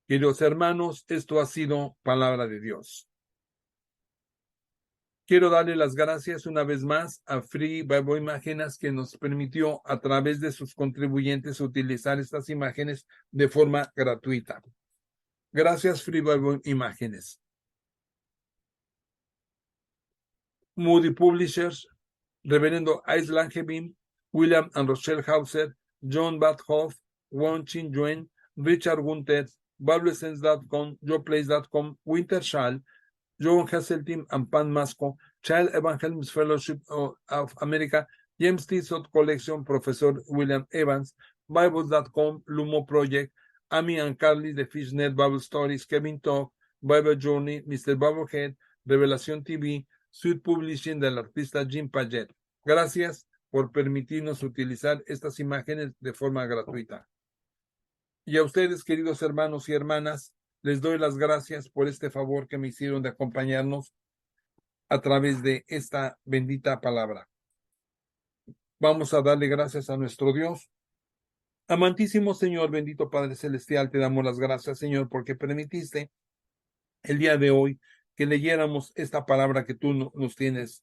Queridos hermanos, esto ha sido palabra de Dios. Quiero darle las gracias una vez más a Free Bible Imágenes, que nos permitió a través de sus contribuyentes utilizar estas imágenes de forma gratuita. Gracias, Free Bible Imágenes. Moody Publishers, Reverendo Island Hebim, William and Rochelle Hauser, John Badhoff, Won Chin Yuen, Richard Gunther, BibleSense.com, JoePlace.com, Wintershall, John Hasseltine and Pan Masco, Child Evangelism Fellowship of America, James Tissot Collection, Professor William Evans, Bibles.com, Lumo Project, Amy and Carly, The Fishnet Bible Stories, Kevin Talk, Bible Journey, Mr. Bubblehead, Revelación TV, Sweet Publishing del artista Jim Paget. Gracias por permitirnos utilizar estas imágenes de forma gratuita. Y a ustedes, queridos hermanos y hermanas, les doy las gracias por este favor que me hicieron de acompañarnos a través de esta bendita palabra. Vamos a darle gracias a nuestro Dios. Amantísimo Señor, bendito Padre Celestial, te damos las gracias, Señor, porque permitiste el día de hoy que leyéramos esta palabra que tú nos tienes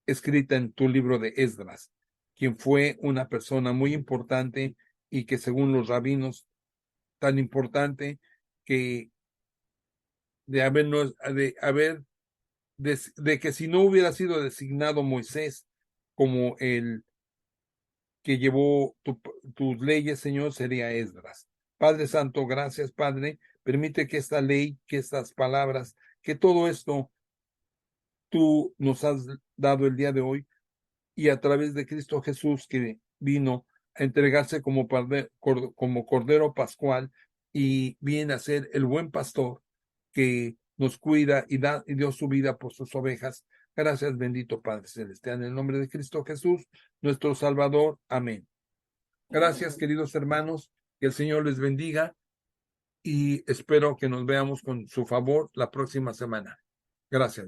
escrita en tu libro de Esdras, quien fue una persona muy importante y que según los rabinos, tan importante que de que si no hubiera sido designado Moisés como el que llevó tus leyes, Señor, sería Esdras. Padre Santo, gracias, Padre. Permite que esta ley, que estas palabras, que todo esto tú nos has dado el día de hoy y a través de Cristo Jesús que vino a entregarse como Cordero Pascual y viene a ser el buen pastor que nos cuida y dio su vida por sus ovejas. Gracias, bendito Padre Celestial, en el nombre de Cristo Jesús, nuestro Salvador. Amén. Gracias, queridos hermanos, que el Señor les bendiga y espero que nos veamos con su favor la próxima semana. Gracias.